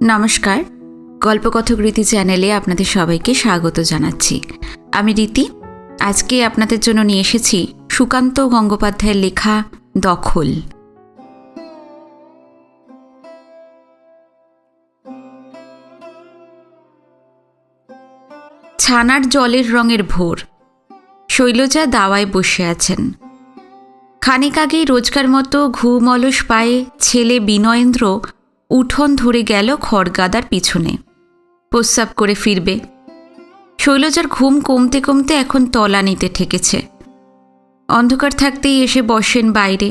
নমস্কার, গল্পকথক রীতি চ্যানেলে আপনাদের সবাইকে স্বাগত জানাচ্ছি। আমি রীতি। আজকে আপনাদের জন্য নিয়ে এসেছি সুকান্ত গঙ্গোপাধ্যায়ের লেখা দখল। ছানার জলের রঙের ভোর। শৈলজা দাওয়ায় বসে আছেন। খানিক আগেই রোজকার মতো ঘুম অলস পায়ে ছেলে বিনয়েন্দ্র উঠোন ধরে গেল খড়গাদার পিছনে। প্রস্রাব করে ফিরবে। শৈলজার ঘুম কমতে কমতে এখন তলানিতে ঠেকেছে। অন্ধকার থাকতেই এসে বসেন বাইরে।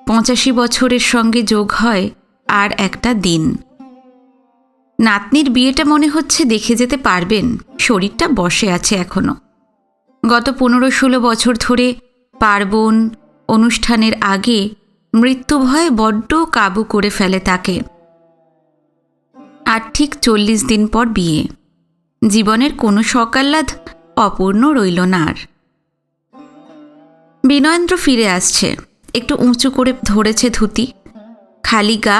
85 বছরের সঙ্গে যোগ হয় আর একটা দিন। নাতনির বিয়েটা মনে হচ্ছে দেখে যেতে পারবেন। শরীরটা বসে আছে এখনো। গত 15-16 বছর ধরে পার্বণ অনুষ্ঠানের আগে মৃত্যু ভয় বড্ড কাবু করে ফেলে তাকে। আর ঠিক 40 দিন পর বিয়ে। জীবনের কোনো সকাল্লাদ অপূর্ণ রইল না আর। বিনয়েন্দ্র ফিরে আসছে। একটু উঁচু করে ধরেছে ধুতি। খালি গা,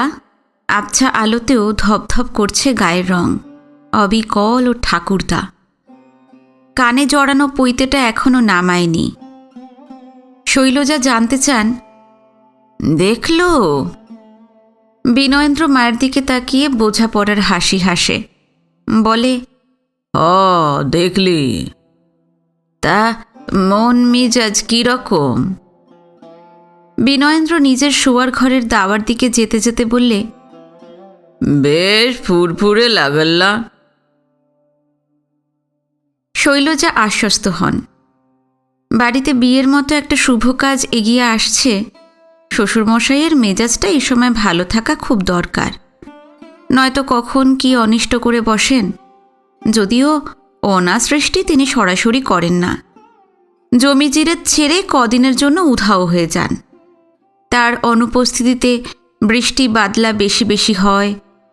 আবছা আলোতেও ধপধপ করছে গায়ের রং। অবিকল ও ঠাকুরদা। কানে জড়ানো পৈতেটা এখনো নামায়নি। শৈলজা জানতে চান, দেখলো? বিনয়েন্দ্র মায়ের দিকে তাকিয়ে বোঝাপড়ার হাসি হাসে। বলে, দেখলি। তা মন মেজাজ কিরকম? বিনয়েন্দ্র নিজের শোয়ার ঘরের দাওয়ার দিকে যেতে যেতে বললে, বেশ ফুরফুরে লাগল্লা। শৈলজা আশ্বস্ত হন। বাড়িতে বিয়ের মতো একটা শুভ কাজ এগিয়ে আসছে। শ্বশুরমশাইয়ের মেজাজটা এই সময় ভালো থাকা খুব দরকার। নয়তো কখন কি অনিষ্ট করে বসেন। যদিও অনাসৃষ্টি তিনি সরাসরি করেন না। জমিজিরেত ছেড়ে কদিনের জন্য উধাও হয়ে যান। তার অনুপস্থিতিতে বৃষ্টি বাদলা বেশি বেশি হয়,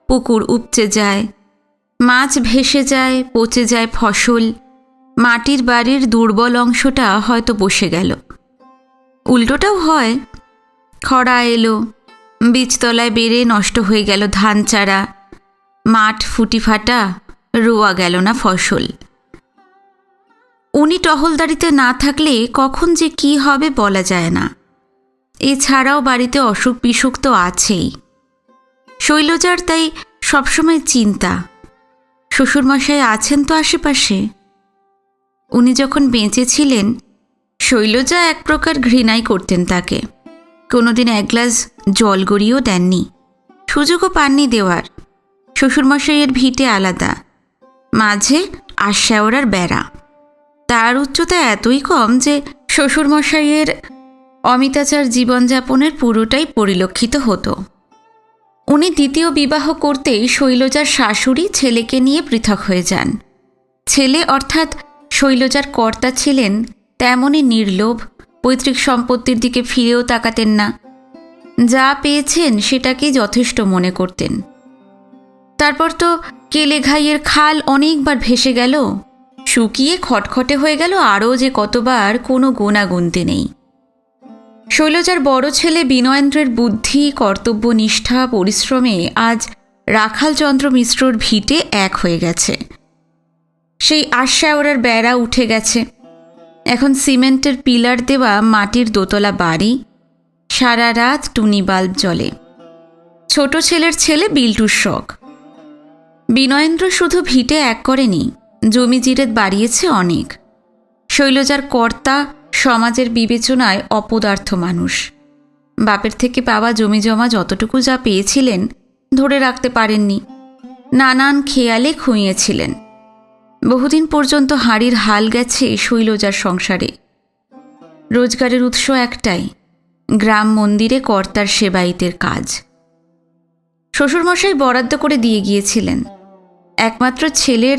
পুকুর উপচে যায়, মাছ ভেসে যায়, পচে যায় ফসল, মাটির বাড়ির দুর্বল অংশটা হয়তো বসে গেল। উল্টোটাও হয়, খরা এলো, বীজতলায় বেড়ে নষ্ট হয়ে গেল ধান চারা, মাঠ ফুটি ফাটা, রোয়া গেল না ফসল। উনি টহলদারিতে না থাকলে কখন যে কি হবে বলা যায় না। এছাড়াও বাড়িতে অসুখ বিসুখ তো আছেই। শৈলজার তাই সবসময় চিন্তা, শ্বশুরমশাই আছেন তো আশেপাশে। উনি যখন বেঁচে ছিলেন, শৈলজা এক প্রকার ঘৃণাই করতেন তাকে। কোনোদিন এক গ্লাস জল গড়িয়েও দেননি, সুযোগও পাননি দেওয়ার। শ্বশুরমশাইয়ের ভিটে আলাদা, মাঝে আশ্যাওড়ার বেড়া। তার উচ্চতা এতই কম যে শ্বশুরমশাইয়ের অমিতাচার জীবনযাপনের পুরোটাই পরিলক্ষিত হতো। উনি দ্বিতীয় বিবাহ করতেই শৈলজার শাশুড়ি ছেলেকে নিয়ে পৃথক হয়ে যান। ছেলে অর্থাৎ শৈলজার কর্তা ছিলেন তেমনই নির্লোভ, পৈতৃক সম্পত্তির দিকে ফিরেও তাকাতেন না। যা পেয়েছেন সেটাকেই যথেষ্ট মনে করতেন। তারপর তো কেলেঘাইয়ের খাল অনেকবার ভেসে গেল, শুকিয়ে খটখটে হয়ে গেল আরও যে কতবার, কোনো গোনাগুনতে নেই। শৈলজার বড় ছেলে বিনয়েন্দ্রের বুদ্ধি, কর্তব্যনিষ্ঠা, পরিশ্রমে আজ রাখালচন্দ্র মিশ্রর ভিটে এক হয়ে গেছে। সেই আশ্যাওড়ার বেড়া উঠে গেছে। এখন সিমেন্টের পিলার দেওয়া মাটির দোতলা বাড়ি, সারা রাত টুনি বাল্ব জ্বলে। ছোট ছেলের ছেলে বিল্টুর শখ। বিনয়েন্দ্র শুধু ভিটে এক করেনি, জমি জিরেত বাড়িয়েছে অনেক। শৈলজার কর্তা সমাজের বিবেচনায় অপদার্থ মানুষ। বাপের থেকে পাওয়া জমি জমা যতটুকু যা পেয়েছিলেন ধরে রাখতে পারেননি। নানান খেয়ালে খুঁইয়েছিলেন। বহুদিন পর্যন্ত হাঁড়ির হাল গেছে শৈলজার সংসারে। রোজগারের উৎস একটাই, গ্রাম মন্দিরে কর্তার সেবায়িতের কাজ। শ্বশুরমশাই বরাদ্দ করে দিয়ে গিয়েছিলেন। একমাত্র ছেলের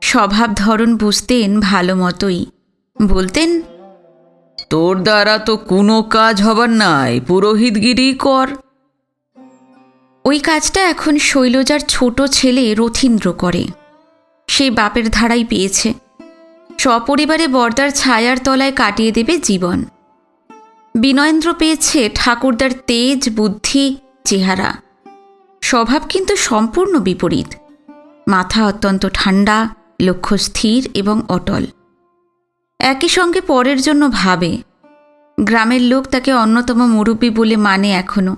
স্বভাব ধরন বুঝতেন ভালো মতোই। বলতেন, তোর দ্বারা তো কোনো কাজ হবার নাই, পুরোহিতগিরি কর। ওই কাজটা এখন শৈলজার ছোট ছেলে রথীন্দ্র করে। সে বাপের ধারাই পেয়েছে। সপরিবারে বর্দার ছায়ার তলায় কাটিয়ে দেবে জীবন। বিনয়েন্দ্র পেয়েছে ঠাকুরদার তেজ, বুদ্ধি, চেহারা। স্বভাব কিন্তু সম্পূর্ণ বিপরীত। মাথা অত্যন্ত ঠান্ডা, লক্ষ্য স্থির এবং অটল। একই সঙ্গে পরের জন্য ভাবে। গ্রামের লোক তাকে অন্যতম মুরব্বী বলে মানে এখনো।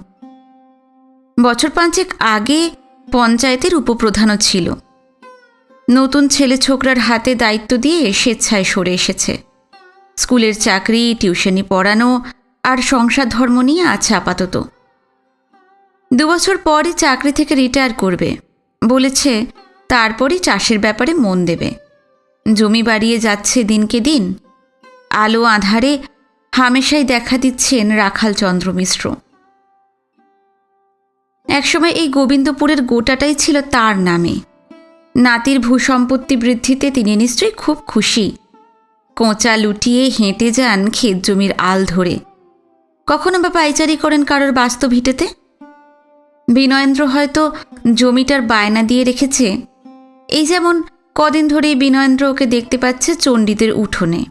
বছর 5 আগে পঞ্চায়েতের উপপ্রধানও ছিল। নতুন ছেলে ছোকরার হাতে দায়িত্ব দিয়ে স্বেচ্ছায় সরে এসেছে। স্কুলের চাকরি, টিউশনি পড়ানো আর সংসার ধর্ম নিয়ে আছে আপাতত। 2 বছর পরই চাকরি থেকে রিটায়ার করবে বলেছে। তারপরই চাষের ব্যাপারে মন দেবে। জমি বাড়িয়ে যাচ্ছে দিনকে দিন। আলো আঁধারে হামেশাই দেখা দিচ্ছেন রাখাল চন্দ্র মিশ্র। একসময় এই গোবিন্দপুরের গোটাটাই ছিল তার নামে। নাতির ভূসম্পত্তি বৃদ্ধিতে তিনি নিশ্চয়ই খুব খুশি। কোঁচা লুটিয়ে হেঁটে যান ক্ষেত জমির আল ধরে। কখনো বা পাইচারি করেন কারোর বাস্তব ভিটেতে। বিনয়েন্দ্র হয়তো জমিটার বায়না দিয়ে রেখেছে। এই যেমন কদিন ধরেই বিনয়েন্দ্র ওকে দেখতে পাচ্ছে চণ্ডীদের উঠোনে।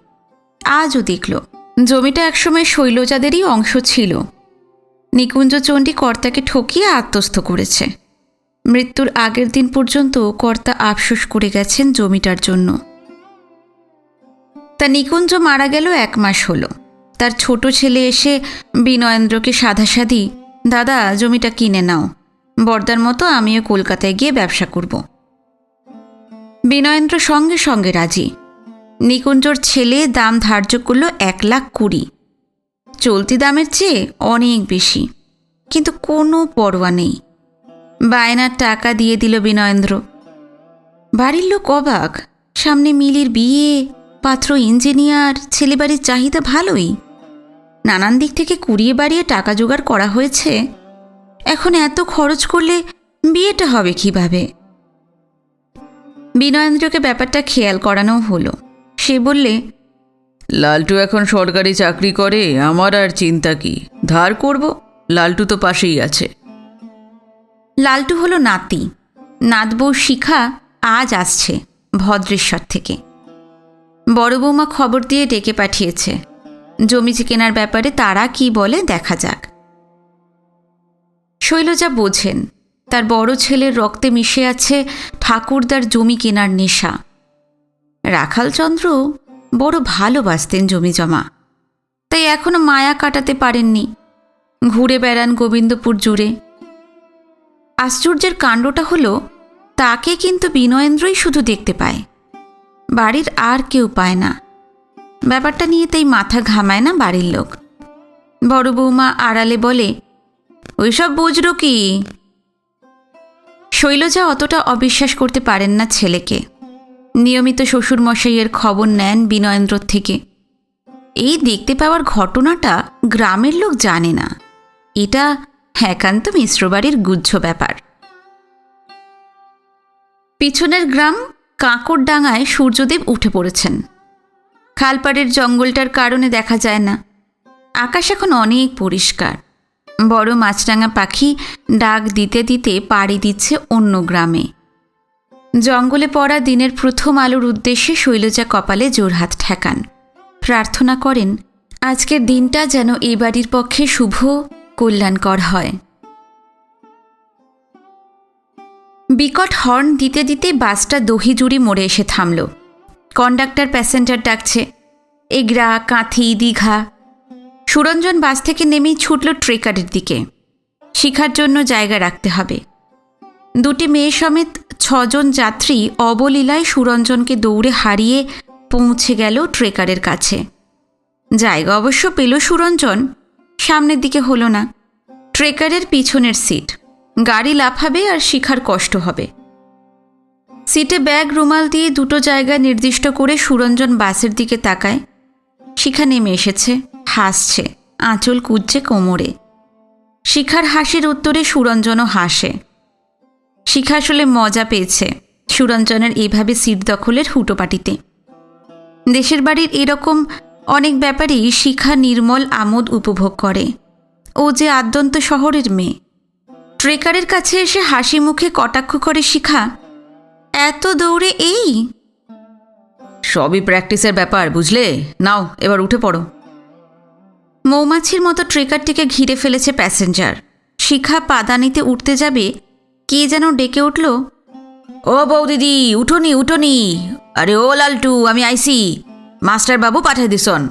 আজও দেখল। জমিটা একসময় শৈলজাদেরই অংশ ছিল। নিকুঞ্জ চণ্ডী কর্তাকে ঠকিয়ে আত্মস্থ করেছে। মৃত্যুর আগের দিন পর্যন্ত কর্তা আফসোস করে গেছেন জমিটার জন্য। তা নিকুঞ্জ মারা গেল 1 মাস হলো। তার ছোট ছেলে এসে বিনয়েন্দ্রকে সাধাসাধি, দাদা জমিটা কিনে নাও, বর্দার মতো আমিও কলকাতায় গিয়ে ব্যবসা করব। বিনয়েন্দ্র সঙ্গে সঙ্গে রাজি। নিকুঞ্জর ছেলে দাম ধার্য করল 1,20,000। চলতি দামের চেয়ে অনেক বেশি, কিন্তু কোনো পরোয়া নেই। বায়নার টাকা দিয়ে দিল বিনয়েন্দ্র। বাড়ির লোক অবাক। সামনে মিলির বিয়ে, পাত্র ইঞ্জিনিয়ার, ছেলেবাড়ির চাহিদা ভালোই। নানান দিক থেকে কুড়িয়ে বাড়িয়ে টাকা জোগাড় করা হয়েছে। এখন এত খরচ করলে বিয়েটা হবে কিভাবে? বিনয়েন্দ্রকে ব্যাপারটা খেয়াল করানো হলো। সে বললে, লালটু এখন সরকারি চাকরি করে, আমার আর চিন্তা কি? ধার করব, লালটু তো পাশেই আছে। লালটু হলো নাতি। নাতবউ শিখা আজ আসছে ভদ্রেশ্বর থেকে। বড় বৌমা খবর দিয়ে ডেকে পাঠিয়েছে। জমি কেনার ব্যাপারে তারা কি বলে দেখা যাক। শৈলজা বোঝেন তার বড় ছেলের রক্তে মিশে আছে ঠাকুরদার জমি কেনার নেশা। রাখালচন্দ্র বড় ভালোবাসতেন জমি জমা, তাই এখনো মায়া কাটাতে পারেননি। ঘুরে বেড়ান গোবিন্দপুর জুড়ে। আশ্চর্যের কাণ্ডটা হলো, তাকে কিন্তু বিনয়েন্দ্রই শুধু দেখতে পায়, বাড়ির আর কেউ পায় না। ব্যাপারটা নিয়ে তাই মাথা ঘামায় না বাড়ির লোক। বড় বৌমা আড়ালে বলে, ওইসব বুঝলো কি? শৈলজা অতটা অবিশ্বাস করতে পারেন না ছেলেকে। নিয়মিত শ্বশুরমশাইয়ের খবর নেন বিনয়েন্দ্রর থেকে। এই দেখতে পাওয়ার ঘটনাটা গ্রামের লোক জানে না। এটা একান্ত মিশ্রবাড়ির গুজ্জ ব্যাপার। পিছনের গ্রাম কাঁকড়ডাঙ্গায় সূর্যদেব উঠে পড়েছেন। খালপাড়ের জঙ্গলটার কারণে দেখা যায় না। আকাশ এখন অনেক পরিষ্কার। বড় মাছরাঙা পাখি ডাক দিতে দিতে পাড়ি দিচ্ছে অন্য গ্রামে। জঙ্গলে পড়া দিনের প্রথম আলোর উদ্দেশ্যে শৈলজা কপালে জোড়হাত ঠেকান। প্রার্থনা করেন আজকের দিনটা যেন এই বাড়ির পক্ষে শুভ, কল্যাণকর হয়। বিকট হর্ন দিতে দিতে বাসটা দহিজুড়ি মোড়ে এসে থামল। কন্ডাক্টর প্যাসেঞ্জার ডাকছে। এগরা, কাঁথি, দীঘা। সুরঞ্জন বাস থেকে নেমেই ছুটল ট্রেকারের দিকে। শিখার জন্য জায়গা রাখতে হবে। 2টি মেয়ে সমেত 6 জন যাত্রী অবলীলায় সুরঞ্জনকে দৌড়ে হারিয়ে পৌঁছে গেল ট্রেকারের কাছে। জায়গা অবশ্য পেল সুরঞ্জন, সামনের দিকে হলো না। ট্রেকারের পিছনের সিট। গাড়ি লাফাবে আর শিখার কষ্ট হবে। সিটে ব্যাগ রুমাল দিয়ে 2টো জায়গা নির্দিষ্ট করে সুরঞ্জন বাসের দিকে তাকায়। শিখা নেমে এসেছে, হাসছে, আঁচল কুঁজছে কোমরে। শিখার হাসির উত্তরে সুরঞ্জনও হাসে। শিখা আসলে মজা পেয়েছে সুরঞ্জনের এইভাবে সিট দখলের হুটোপাটিতে। দেশের বাড়ির এরকম অনেক ব্যাপারেই শিখা নির্মল আমোদ উপভোগ করে। ও যে আদ্যন্ত শহরের মেয়ে। ট্রেকারের কাছে এসে হাসি মুখে কটাক্ষ করে শিখা, এত দৌড়ে এই? সবই প্র্যাকটিসের ব্যাপার, বুঝলে? নাও এবার উঠে পড়ো। মৌমাছির মতো ট্রেকারটিকে ঘিরে ফেলেছে প্যাসেঞ্জার। শিখা পাদানিতে উঠতে যাবে, কে যেন ডেকে উঠল, ও বৌদিদি, উঠোনি উঠোনি, আরে ও লালটু, আমি আইসি, মাস্টার বাবু পাঠাই দিছন।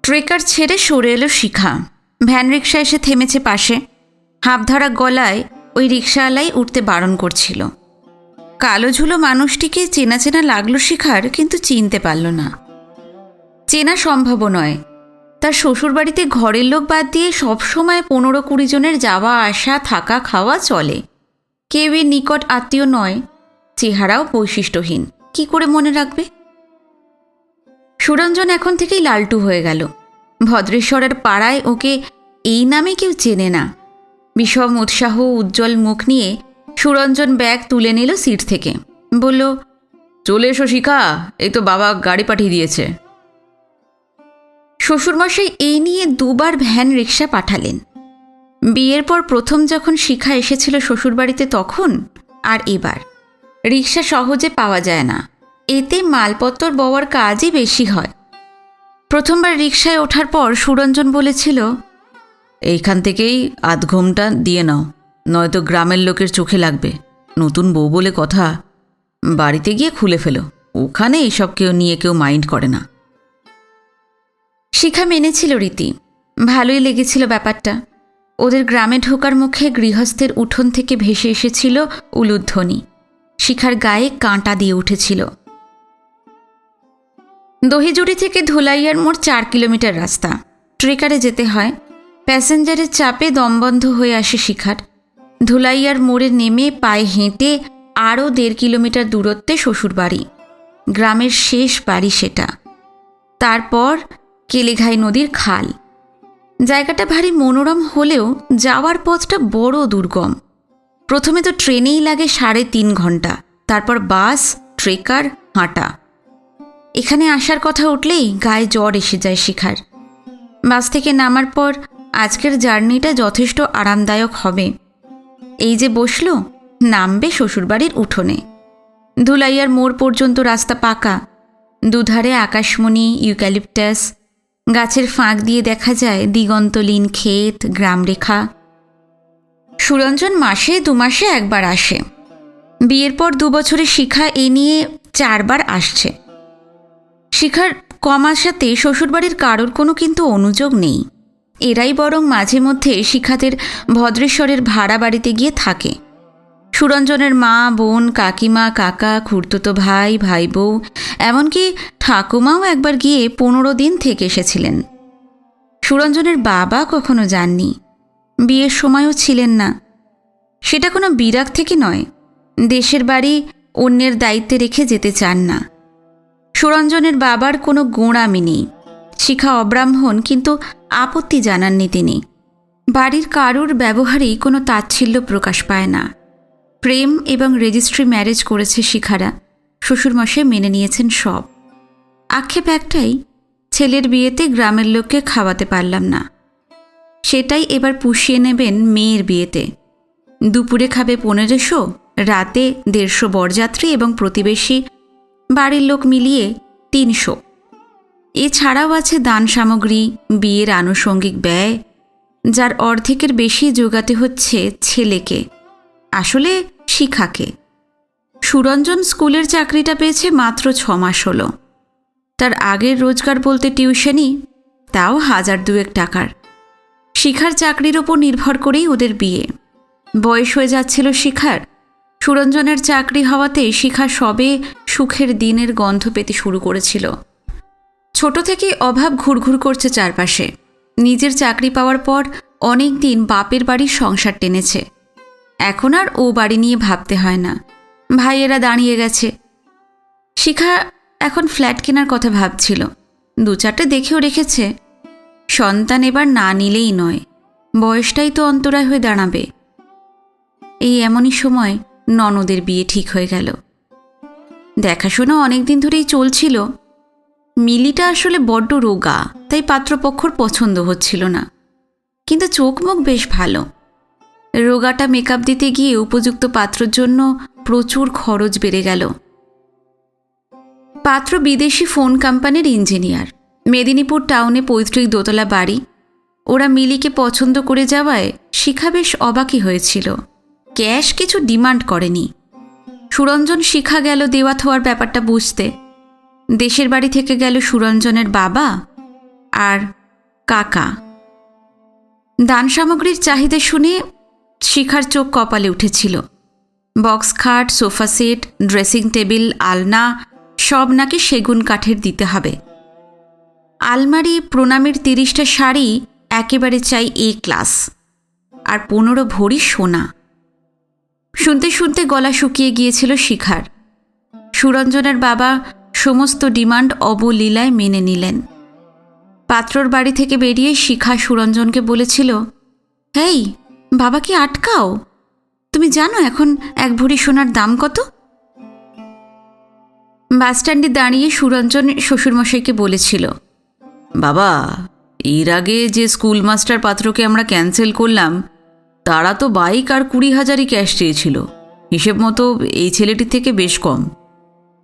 ট্রেকার ছেড়ে সরে এলো শিখা। ভ্যান রিক্সা এসে থেমেছে পাশে। হাঁপধরা গলায় ওই রিক্সাওয়ালাই উঠতে বারণ করছিল। কালো ঝুলো মানুষটিকে চেনা চেনা লাগলো শিখার, কিন্তু চিনতে পারল না। চেনা সম্ভব নয়। তার শ্বশুরবাড়িতে ঘরের লোক বাদ দিয়ে সবসময় 15-20 জনের যাওয়া আসা, থাকা খাওয়া চলে। কেউই নিকট আত্মীয় নয়, চেহারাও বৈশিষ্ট্যহীন, কি করে মনে রাখবে? সুরঞ্জন এখন থেকেই লালটু হয়ে গেল। ভদ্রেশ্বরের পাড়ায় ওকে এই নামে কেউ চেনে না। বিষম উৎসাহ উজ্জ্বল মুখ নিয়ে সুরঞ্জন ব্যাগ তুলে নিল সিট থেকে, বলল, চলে এসো শিখা, এই তো বাবা গাড়ি পাঠিয়ে দিয়েছে। শ্বশুরমশাই এই নিয়ে 2 বার ভ্যান রিক্সা পাঠালেন। বিয়ের পর প্রথম যখন শিখা এসেছিল শ্বশুরবাড়িতে তখন, আর এবার। রিক্সা সহজে পাওয়া যায় না, এতে মালপত্র বওয়ার কাজই বেশি হয়। প্রথমবার রিক্সায় ওঠার পর সুরঞ্জন বলেছিল, এইখান থেকেই আধ ঘন্টা দিয়ে নাও, নয়তো গ্রামের লোকের চোখে লাগবে। নতুন বউ বলে কথা, বাড়িতে গিয়ে খুলে ফেলো, ওখানে এইসব কেউ মাইন্ড করে না। শিখা মেনেছিল রীতি। ভালোই লেগেছিল ব্যাপারটা। ওদের গ্রামে ঢোকার মুখে গৃহস্থের উঠোন থেকে ভেসে এসেছিল উলুধ্বনি। শিখার গায়ে কাঁটা দিয়ে উঠেছিল। দহিজুড়ি থেকে ধুলাইয়ার মোড় 4 কিলোমিটার রাস্তা। ট্রেকারে যেতে হয়। প্যাসেঞ্জারের চাপে দমবন্ধ হয়ে আসে শিখার। ধুলাইয়ার মোড়ে নেমে পায়ে হেঁটে আরও 1.5 কিলোমিটার দূরত্বে শ্বশুরবাড়ি। গ্রামের শেষ বাড়ি সেটা। তারপর কেলেঘাই নদীর খাল। জায়গাটা ভারী মনোরম হলেও যাওয়ার পথটা বড় দুর্গম। প্রথমে তো ট্রেনেই লাগে 3.5 ঘন্টা, তারপর বাস, ট্রেকার, হাঁটা। এখানে আসার কথা উঠলেই গায়ে জ্বর এসে যায় শিখার। বাস থেকে নামার পর আজকের জার্নিটা যথেষ্ট আরামদায়ক হবে। এই যে বসল, নামবে শ্বশুরবাড়ির উঠোনে। ধুলাইয়ার মোড় পর্যন্ত রাস্তা পাকা। দুধারে আকাশমণি, ইউক্যালিপটাস। গাছের ফাঁক দিয়ে দেখা যায় দিগন্তলীন ক্ষেত, গ্রামরেখা। সুরঞ্জন মাসে 2 মাসে একবার আসে। বিয়ের পর 2 বছরে শিখা এ নিয়ে 4 বার আসছে। শিখার কম আসাতে শ্বশুরবাড়ির কারোর কোনো কিন্তু অনুযোগ নেই। এরাই বরং মাঝে মধ্যে শিখাদের ভদ্রেশ্বরের ভাড়া বাড়িতে গিয়ে থাকে। সুরঞ্জনের মা, বোন, কাকিমা, কাকা, খুড়তুতো ভাই, ভাই বউ, এমনকি ঠাকুমাও একবার গিয়ে 15 দিন থেকে এসেছিলেন। সুরঞ্জনের বাবা কখনো যাননি, বিয়ের সময়ও ছিলেন না। সেটা কোনো বিরাগ থেকে নয়, দেশের বাড়ি অন্যের দায়িত্বে রেখে যেতে চান না। সুরঞ্জনের বাবার কোনো গোঁড়ামি নেই। শিখা অব্রাহ্মণ, কিন্তু আপত্তি জানাননি তিনি। বাড়ির কারুর ব্যবহারেই কোনো তাচ্ছিল্য প্রকাশ পায় না। প্রেম এবং রেজিস্ট্রি ম্যারেজ করেছে শিখারা। শ্বশুরমশাই মেনে নিয়েছেন সব। আক্ষেপ একটাই, ছেলের বিয়েতে গ্রামের লোককে খাওয়াতে পারলাম না। সেটাই এবার পুষিয়ে নেবেন মেয়ের বিয়েতে। দুপুরে খাবে 1500, রাতে 150 বরযাত্রী এবং প্রতিবেশী বাড়ির লোক মিলিয়ে 300। এছাড়াও আছে দান সামগ্রী, বিয়ের আনুষঙ্গিক ব্যয়, যার অর্ধেকের বেশি যোগাতে হচ্ছে ছেলেকে, আসলে শিখাকে। সুরঞ্জন স্কুলের চাকরিটা পেয়েছে মাত্র 6 মাস হলো। তার আগের রোজগার বলতে টিউশনি, তাও 1000-2 টাকার। শিখার চাকরির ওপর নির্ভর করেই ওদের বিয়ে। বয়স হয়ে যাচ্ছিল শিখার। সুরঞ্জনের চাকরি হওয়াতে শিখা সবে সুখের দিনের গন্ধ পেতে শুরু করেছিল। ছোট থেকেই অভাব ঘুরঘুর করছে চারপাশে। নিজের চাকরি পাওয়ার পর অনেক দিন বাপের বাড়ির সংসার টেনেছে। এখন আর ও বাড়ি নিয়ে ভাবতে হয় না, ভাইয়েরা দাঁড়িয়ে গেছে। শিখা এখন ফ্ল্যাট কেনার কথা ভাবছিল। 2-4টে দেখেও রেখেছে। সন্তান এবার না নিলেই নয়, বয়সটাই তো অন্তরায় হয়ে দাঁড়াবে। এই এমনই সময় ননদের বিয়ে ঠিক হয়ে গেল। দেখাশোনা অনেক দিন ধরেই চলছিল। মিলিটা আসলে বড্ড রোগা, তাই পাত্রপক্ষর পছন্দ হচ্ছিল না, কিন্তু চোখ মুখ বেশ ভালো। রোগাটা মেকআপ দিতে গিয়ে উপযুক্ত পাত্রর জন্য প্রচুর খরচ বেড়ে গেল। পাত্র বিদেশি ফোন কোম্পানির ইঞ্জিনিয়ার। মেদিনীপুর টাউনে 35 দোতলা বাড়ি। ওরা মিলিকে পছন্দ করে যাওয়ায় শিখা বেশ অবাকই হয়েছিল। ক্যাশ কিছু ডিমান্ড করেনি। সুরঞ্জন শিখা গেল দেওয়া থোয়ার ব্যাপারটা বুঝতে। দেশের বাড়ি থেকে গেল সুরঞ্জনের বাবা আর কাকা। দান সামগ্রীর চাহিদা শুনে শিখার চোখ কপালে উঠেছিল। বক্স খাট, সোফা সেট, ড্রেসিং টেবিল, আলনা সব নাকি সেগুন কাঠের দিতে হবে। আলমারি, প্রণামীর 30টা শাড়ি একেবারে চাই এ ক্লাস, আর 15 ভরি সোনা। শুনতে শুনতে গলা শুকিয়ে গিয়েছিল শিখার। সুরঞ্জনের বাবা সমস্ত ডিমান্ড অবলীলায় মেনে নিলেন। পাত্রর বাড়ি থেকে বেরিয়ে শিখা সুরঞ্জনকে বলেছিল, হেই বাবাকে আটকাও, তুমি জানো এখন 1 ভরি সোনার দাম কত? বাসস্ট্যান্ডে দাঁড়িয়ে সুরঞ্জন শ্বশুরমশাইকে বলেছিল, বাবা, এর আগে যে স্কুল মাস্টার পাত্রকে আমরা ক্যান্সেল করলাম তারা তো বাইক আর 20,000ই ক্যাশ চেয়েছিল। হিসেব মতো এই ছেলেটির থেকে বেশ কম।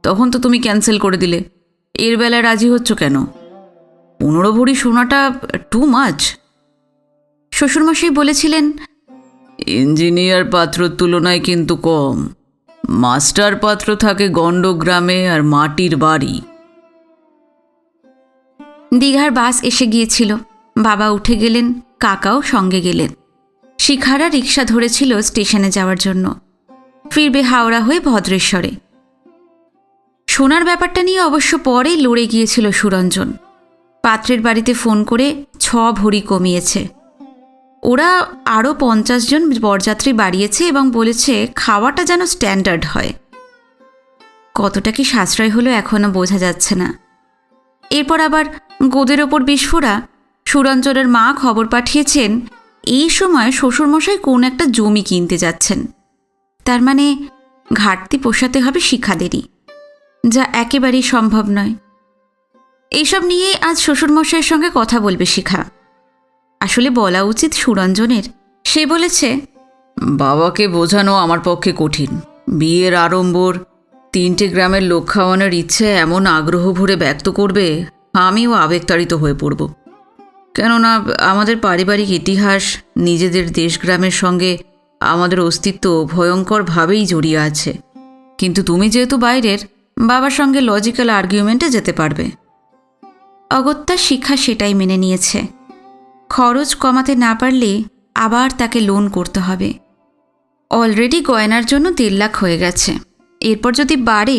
তখন তো তুমি ক্যান্সেল করে দিলে, এর বেলায় রাজি হচ্ছ কেন? 15 ভরি সোনাটা টু মাচ। শ্বশুরমশাই বলেছিলেন, ইঞ্জিনিয়ার পাত্রর তুলনায় কিন্তু কম। মাস্টার পাত্র থাকে গণ্ডগ্রামে আর মাটির বাড়ি। দীঘার বাস এসে গিয়েছিল। বাবা উঠে গেলেন, কাকাও সঙ্গে গেলেন। শিখারা রিক্সা ধরেছিল স্টেশনে যাওয়ার জন্য। ফিরবে হাওড়া হয়ে ভদ্রেশ্বরে। সোনার ব্যাপারটা নিয়ে অবশ্য পরেই লড়ে গিয়েছিল সুরঞ্জন। পাত্রের বাড়িতে ফোন করে 6 ভরি কমিয়েছে। ওরা আরও 50 জন বরযাত্রী বাড়িয়েছে এবং বলেছে খাওয়াটা যেন স্ট্যান্ডার্ড হয়। কতটা কি সাশ্রয় হলো এখনও বোঝা যাচ্ছে না। এরপর আবার গোদের ওপর বিস্ফোরা। সুরঞ্জনের মা খবর পাঠিয়েছেন এই সময় শ্বশুরমশাই কোন একটা জমি কিনতে যাচ্ছেন। তার মানে ঘাটতি পোষাতে হবে শিখাদেরই, যা একেবারেই সম্ভব নয়। এইসব নিয়ে আজ শ্বশুরমশাইয়ের সঙ্গে কথা বলবে শিখা। আসলে বলা উচিত সুরঞ্জনের। সে বলেছে, বাবাকে বোঝানো আমার পক্ষে কঠিন। বিয়ের আড়ম্বর, 3টে গ্রামের লোক খাওয়ানোর ইচ্ছে এমন আগ্রহ ভরে ব্যক্ত করবে, আমিও আবেগতাড়িত হয়ে পড়ব। কেননা আমাদের পারিবারিক ইতিহাস, নিজেদের দেশগ্রামের সঙ্গে আমাদের অস্তিত্ব ভয়ঙ্করভাবেই জড়িয়ে আছে। কিন্তু তুমি যেহেতু বাইরের, বাবার সঙ্গে লজিক্যাল আর্গুমেন্টে যেতে পারবে। অগত্যা শিখা সেটাই মেনে নিয়েছে। খরচ কমাতে না পারলে আবার তাকে লোন করতে হবে। অলরেডি গয়নার জন্য 1.5 লাখ হয়ে গেছে। এরপর যদি বাড়ে,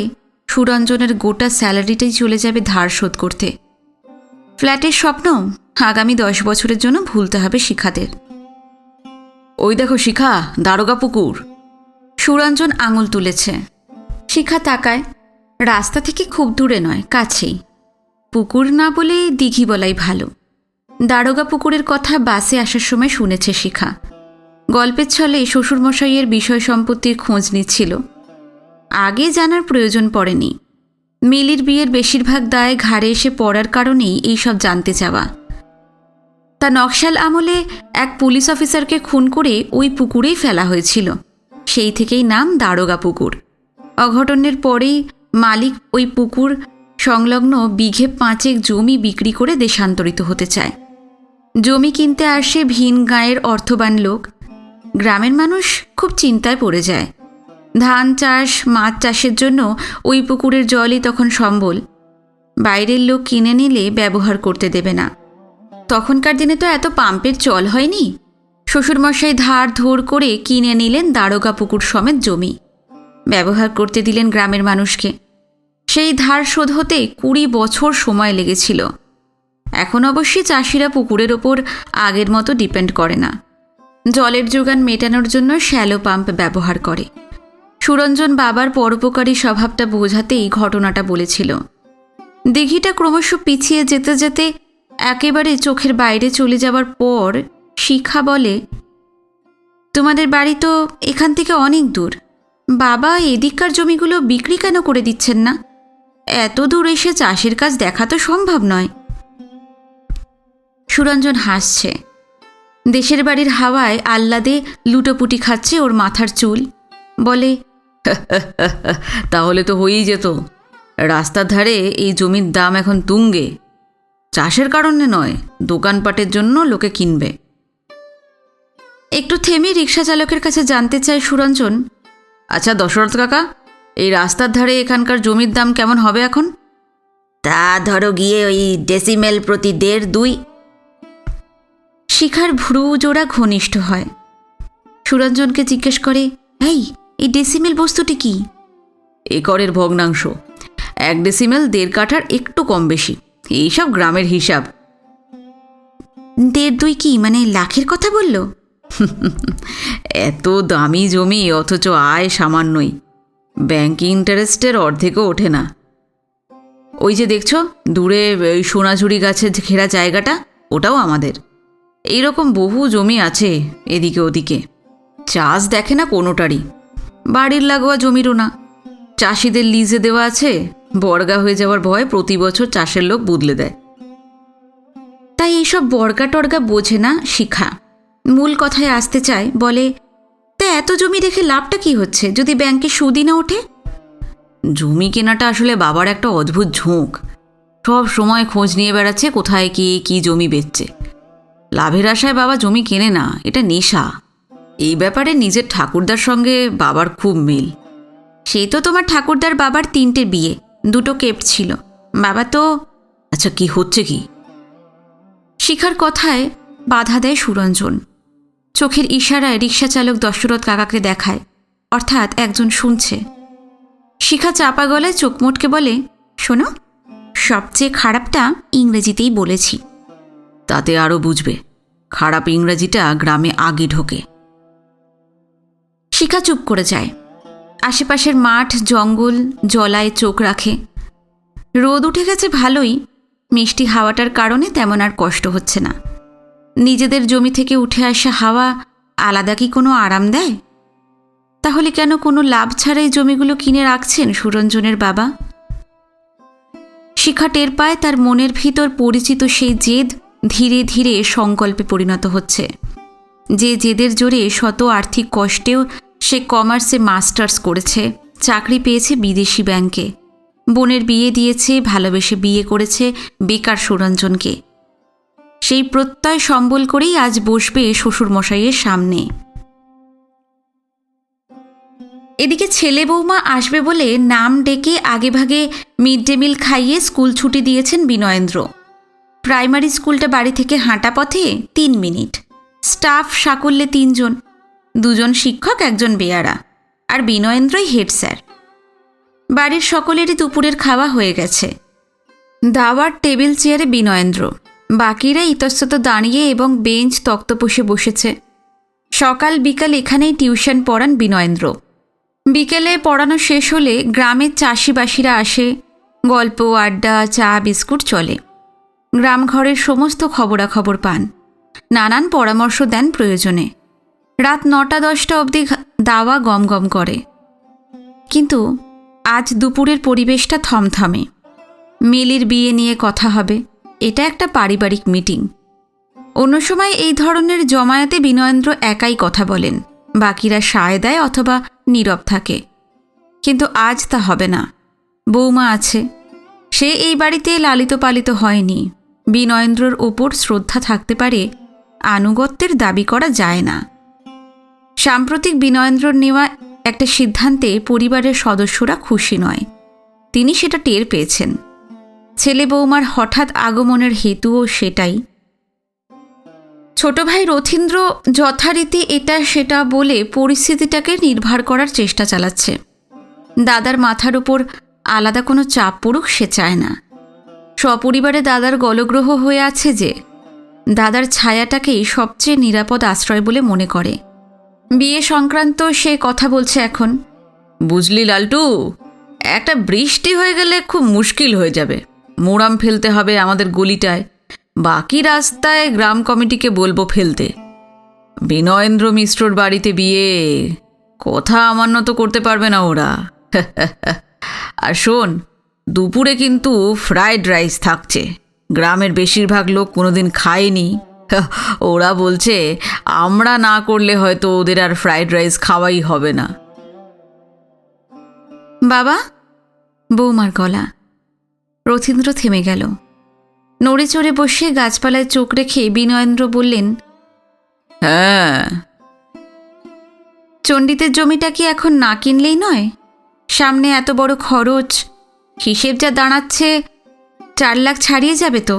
সুরঞ্জনের গোটা স্যালারিটাই চলে যাবে ধার শোধ করতে। ফ্ল্যাটের স্বপ্ন আগামী 10 বছরের জন্য ভুলতে হবে শিখাদের। ওই দেখো শিখা, দারোগা পুকুর। সুরঞ্জন আঙুল তুলেছে। শিখা তাকায়। রাস্তা থেকে খুব দূরে নয়, কাছেই। পুকুর না বলে দিঘি বলাই ভালো। দারোগা পুকুরের কথা বাসে আসার সময় শুনেছে শিখা। গল্পের ছলে শ্বশুরমশাইয়ের বিষয় সম্পত্তির খোঁজ নিচ্ছিল। আগে জানার প্রয়োজন পড়েনি। মিলির বিয়ের বেশিরভাগ দায় ঘাড়ে এসে পড়ার কারণেই এইসব জানতে চাওয়া। তা নকশাল আমলে এক পুলিশ অফিসারকে খুন করে ওই পুকুরেই ফেলা হয়েছিল। সেই থেকেই নাম দারোগা পুকুর। অঘটনের পরেই মালিক ওই পুকুর সংলগ্ন বিঘে 5 জমি বিক্রি করে দেশান্তরিত হতে চায়। জমি কিনতে আসে ভিন গাঁয়ের অর্থবান লোক। গ্রামের মানুষ খুব চিন্তায় পড়ে যায়। ধান চাষ, মাছ চাষের জন্য ওই পুকুরের জলই তখন সম্বল। বাইরের লোক কিনে নিলে ব্যবহার করতে দেবে না। তখনকার দিনে তো এত পাম্পের চল হয়নি। শ্বশুরমশাই ধার ধর করে কিনে নিলেন দারোগা পুকুর সমেত জমি। ব্যবহার করতে দিলেন গ্রামের মানুষকে। সেই ধার শোধ হতে 20 বছর সময় লেগেছিল। এখন অবশ্যই চাষিরা পুকুরের ওপর আগের মতো ডিপেন্ড করে না। জলের যোগান মেটানোর জন্য শ্যালো পাম্প ব্যবহার করে। সুরঞ্জন বাবার পরোপকারী স্বভাবটা বোঝাতেই ঘটনাটা বলেছিল। দিঘিটা ক্রমশ পিছিয়ে যেতে যেতে একেবারে চোখের বাইরে চলে যাওয়ার পর শিখা বলে, তোমাদের বাড়ি তো এখান থেকে অনেক দূর। বাবা এদিককার জমিগুলো বিক্রি কেন করে দিচ্ছেন না? এত দূর এসে চাষের কাজ দেখা তো সম্ভব নয়। সুরঞ্জন হাসছে। দেশের বাড়ির হাওয়ায় আহ্লাদে লুটোপুটি খাচ্ছে ওর মাথার চুল। বলে, তাহলে তো হয়েই যেত। রাস্তার ধারে এই জমির দাম এখন তুঙ্গে। চাষের কারণে নয়, দোকানপাটের জন্য লোকে কিনবে। একটু থেমে রিক্সা চালকের কাছে জানতে চায় সুরঞ্জন, আচ্ছা দশরথ কাকা, এই রাস্তার ধারে এখানকার জমির দাম কেমন হবে এখন? তা ধরো গিয়ে ওই ডেসিমেল প্রতি 1.5-2। শিখার ভ্রু জোড়া ঘনিষ্ঠ হয়। সুরঞ্জনকে জিজ্ঞেস করে, এই ডেসিমেল বস্তুটি কি? একরের ভগ্নাংশ। 1 ডেসিমেল 1.5 কাঠার একটু কম বেশি। এইসব গ্রামের হিসাব। 1.5-2 কি মানে লাখের কথা বলল? এত দামি জমি অথচ আয় সামান্যই। ব্যাংক ইন্টারেস্টের অর্ধেকও ওঠে না। ওই যে দেখছো দূরে ওই সোনাঝুরি গাছের ঘেরা জায়গাটা, ওটাও আমাদের। এইরকম বহু জমি আছে এদিকে ওদিকে। চাষ দেখে না কোনোটারই। বাড়ির লাগোয়া জমিরও না। চাষিদের লিজে দেওয়া আছে, বর্গা হয়ে যাওয়ার ভয় প্রতি বছর চাষের লোক বদলে দেয়। তাই এইসব বর্গা টর্গা বোঝে না শিখা। মূল কথায় আসতে চায়, বলে, তা এত জমি রেখে লাভটা কি হচ্ছে যদি ব্যাংকে সুদই না ওঠে? জমি কেনাটা আসলে বাবার একটা অদ্ভুত ঝোঁক। সব সময় খোঁজ নিয়ে বেড়াচ্ছে কোথায় কে কী জমি বেচছে। লাভের আশায় বাবা জমি কেনে না, এটা নেশা। এই ব্যাপারে নিজের ঠাকুরদার সঙ্গে বাবার খুব মিল। সেই তো তোমার ঠাকুরদার বাবার 3টে বিয়ে, 2টো কেপ্ট ছিল। বাবা তো... আচ্ছা কি হচ্ছে কি? শিখার কথায় বাধা দেয় সুরঞ্জন। চোখের ইশারায় রিক্সা চালক দশরথ কাকাকে দেখায়, অর্থাৎ একজন শুনছে। শিখা চাপা গলায় চোখ মোটকে বলে, শোনো, সবচেয়ে খারাপটা ইংরেজিতেই বলেছি। তাতে আরও বুঝবে। খারাপ ইংরাজিটা গ্রামে আগে ঢোকে। শিখা চুপ করে যায়। আশেপাশের মাঠ, জঙ্গল, জলায় চোখ রাখে। রোদ উঠে গেছে ভালোই, মিষ্টি হাওয়াটার কারণে তেমন আর কষ্ট হচ্ছে না। নিজেদের জমি থেকে উঠে আসা হাওয়া আলাদা কি কোনো আরাম দেয়? তাহলে কেন কোনো লাভ ছাড়াই জমিগুলো কিনে রাখছেন সুরঞ্জনের বাবা? শিখা টের পায় তার মনের ভিতর পরিচিত সেই জেদ ধীরে ধীরে সংকল্পে পরিণত হচ্ছে। যে জেদের জোরে শত আর্থিক কষ্টেও সে কমার্সে মাস্টার্স করেছে, চাকরি পেয়েছে বিদেশি ব্যাংকে, বোনের বিয়ে দিয়েছে, ভালোবেসে বিয়ে করেছে বেকার সুরঞ্জনকে। সেই প্রত্যয় সম্বল করেই আজ বসবে শ্বশুরমশাইয়ের সামনে। এদিকে ছেলে বৌমা আসবে বলে নাম ডেকে আগেভাগে মিড ডে মিল খাইয়ে স্কুল ছুটি দিয়েছেন বিনয়েন্দ্র। প্রাইমারি স্কুলটা বাড়ি থেকে হাঁটা পথে 3 মিনিট। স্টাফ সাকল্যে 3 জন, 2 জন শিক্ষক, 1 জন বেয়ারা, আর বিনয়েন্দ্রই হেড স্যার। বাড়ির সকলেরই দুপুরের খাওয়া হয়ে গেছে। দাওয়ার টেবিল চেয়ারে বিনয়েন্দ্র, বাকিরা ইতস্তত দাঁড়িয়ে এবং বেঞ্চ তক্তপোষে বসেছে। সকাল বিকাল এখানেই টিউশন পড়ান বিনয়েন্দ্র। বিকেলে পড়ানো শেষ হলে গ্রামের চাষিবাসীরা আসে, গল্প, আড্ডা, চা, বিস্কুট চলে। গ্রামঘরের সমস্ত খবরাখবর পান, নানান পরামর্শ দেন প্রয়োজনে। রাত 9টা-10টা অবধি দাওয়া গমগম করে। কিন্তু আজ দুপুরের পরিবেশটা থমথমে। মিলির বিয়ে নিয়ে কথা হবে, এটা একটা পারিবারিক মিটিং। অন্য সময় এই ধরনের জমায়েতে বিনয়েন্দ্র একাই কথা বলেন, বাকিরা সায় দেয় অথবা নীরব থাকে। কিন্তু আজ তা হবে না। বৌমা আছে, সে এই বাড়িতে লালিত পালিত হয়নি। বিনয়েন্দ্রর ওপর শ্রদ্ধা থাকতে পারে, আনুগত্যের দাবি করা যায় না। সাম্প্রতিক বিনয়েন্দ্রর নেওয়া একটা সিদ্ধান্তে পরিবারের সদস্যরা খুশি নয়, তিনি সেটা টের পেয়েছেন। ছেলে বৌমার হঠাৎ আগমনের হেতুও সেটাই। ছোট ভাই রথীন্দ্র যথারীতি এটা সেটা বলে পরিস্থিতিটাকে নির্ভর করার চেষ্টা চালাচ্ছে। দাদার মাথার উপর আলাদা কোনো চাপ পড়ুক সে চায় না। সপরিবারে দাদার গলগ্রহ হয়ে আছে যে, দাদার ছায়াটাকেই সবচেয়ে নিরাপদ আশ্রয় বলে মনে করে। বিয়ে সংক্রান্ত সে কথা বলছে এখন। বুঝলি লালটু, একটা বৃষ্টি হয়ে গেলে খুব মুশকিল হয়ে যাবে। মোড়াম ফেলতে হবে আমাদের গলিটায়, বাকি রাস্তায় গ্রাম কমিটিকে বলবো ফেলতে। বিনয়েন্দ্র মিশ্রর বাড়িতে বিয়ে, কথা অমান্য তো করতে পারবে না ওরা। আর শোন, দুপুরে কিন্তু ফ্রাইড রাইস থাকছে। গ্রামের বেশিরভাগ লোক কোনোদিন খায়নি। ওরা বলছে আমরা না করলে হয়তো ওদের আর ফ্রাইড রাইস খাওয়াই হবে না। বাবা, বৌমার গলা। রথীন্দ্র থেমে গেল। নড়ে চড়ে বসে গাছপালায় চোখ রেখে বিনয়েন্দ্র বললেন, হ্যাঁ, চণ্ডীদের জমিটা কি এখন না কিনলেই নয়? সামনে এত বড় খরচ, হিসেব যা দাঁড়াচ্ছে 4 লাখ ছাড়িয়ে যাবে তো।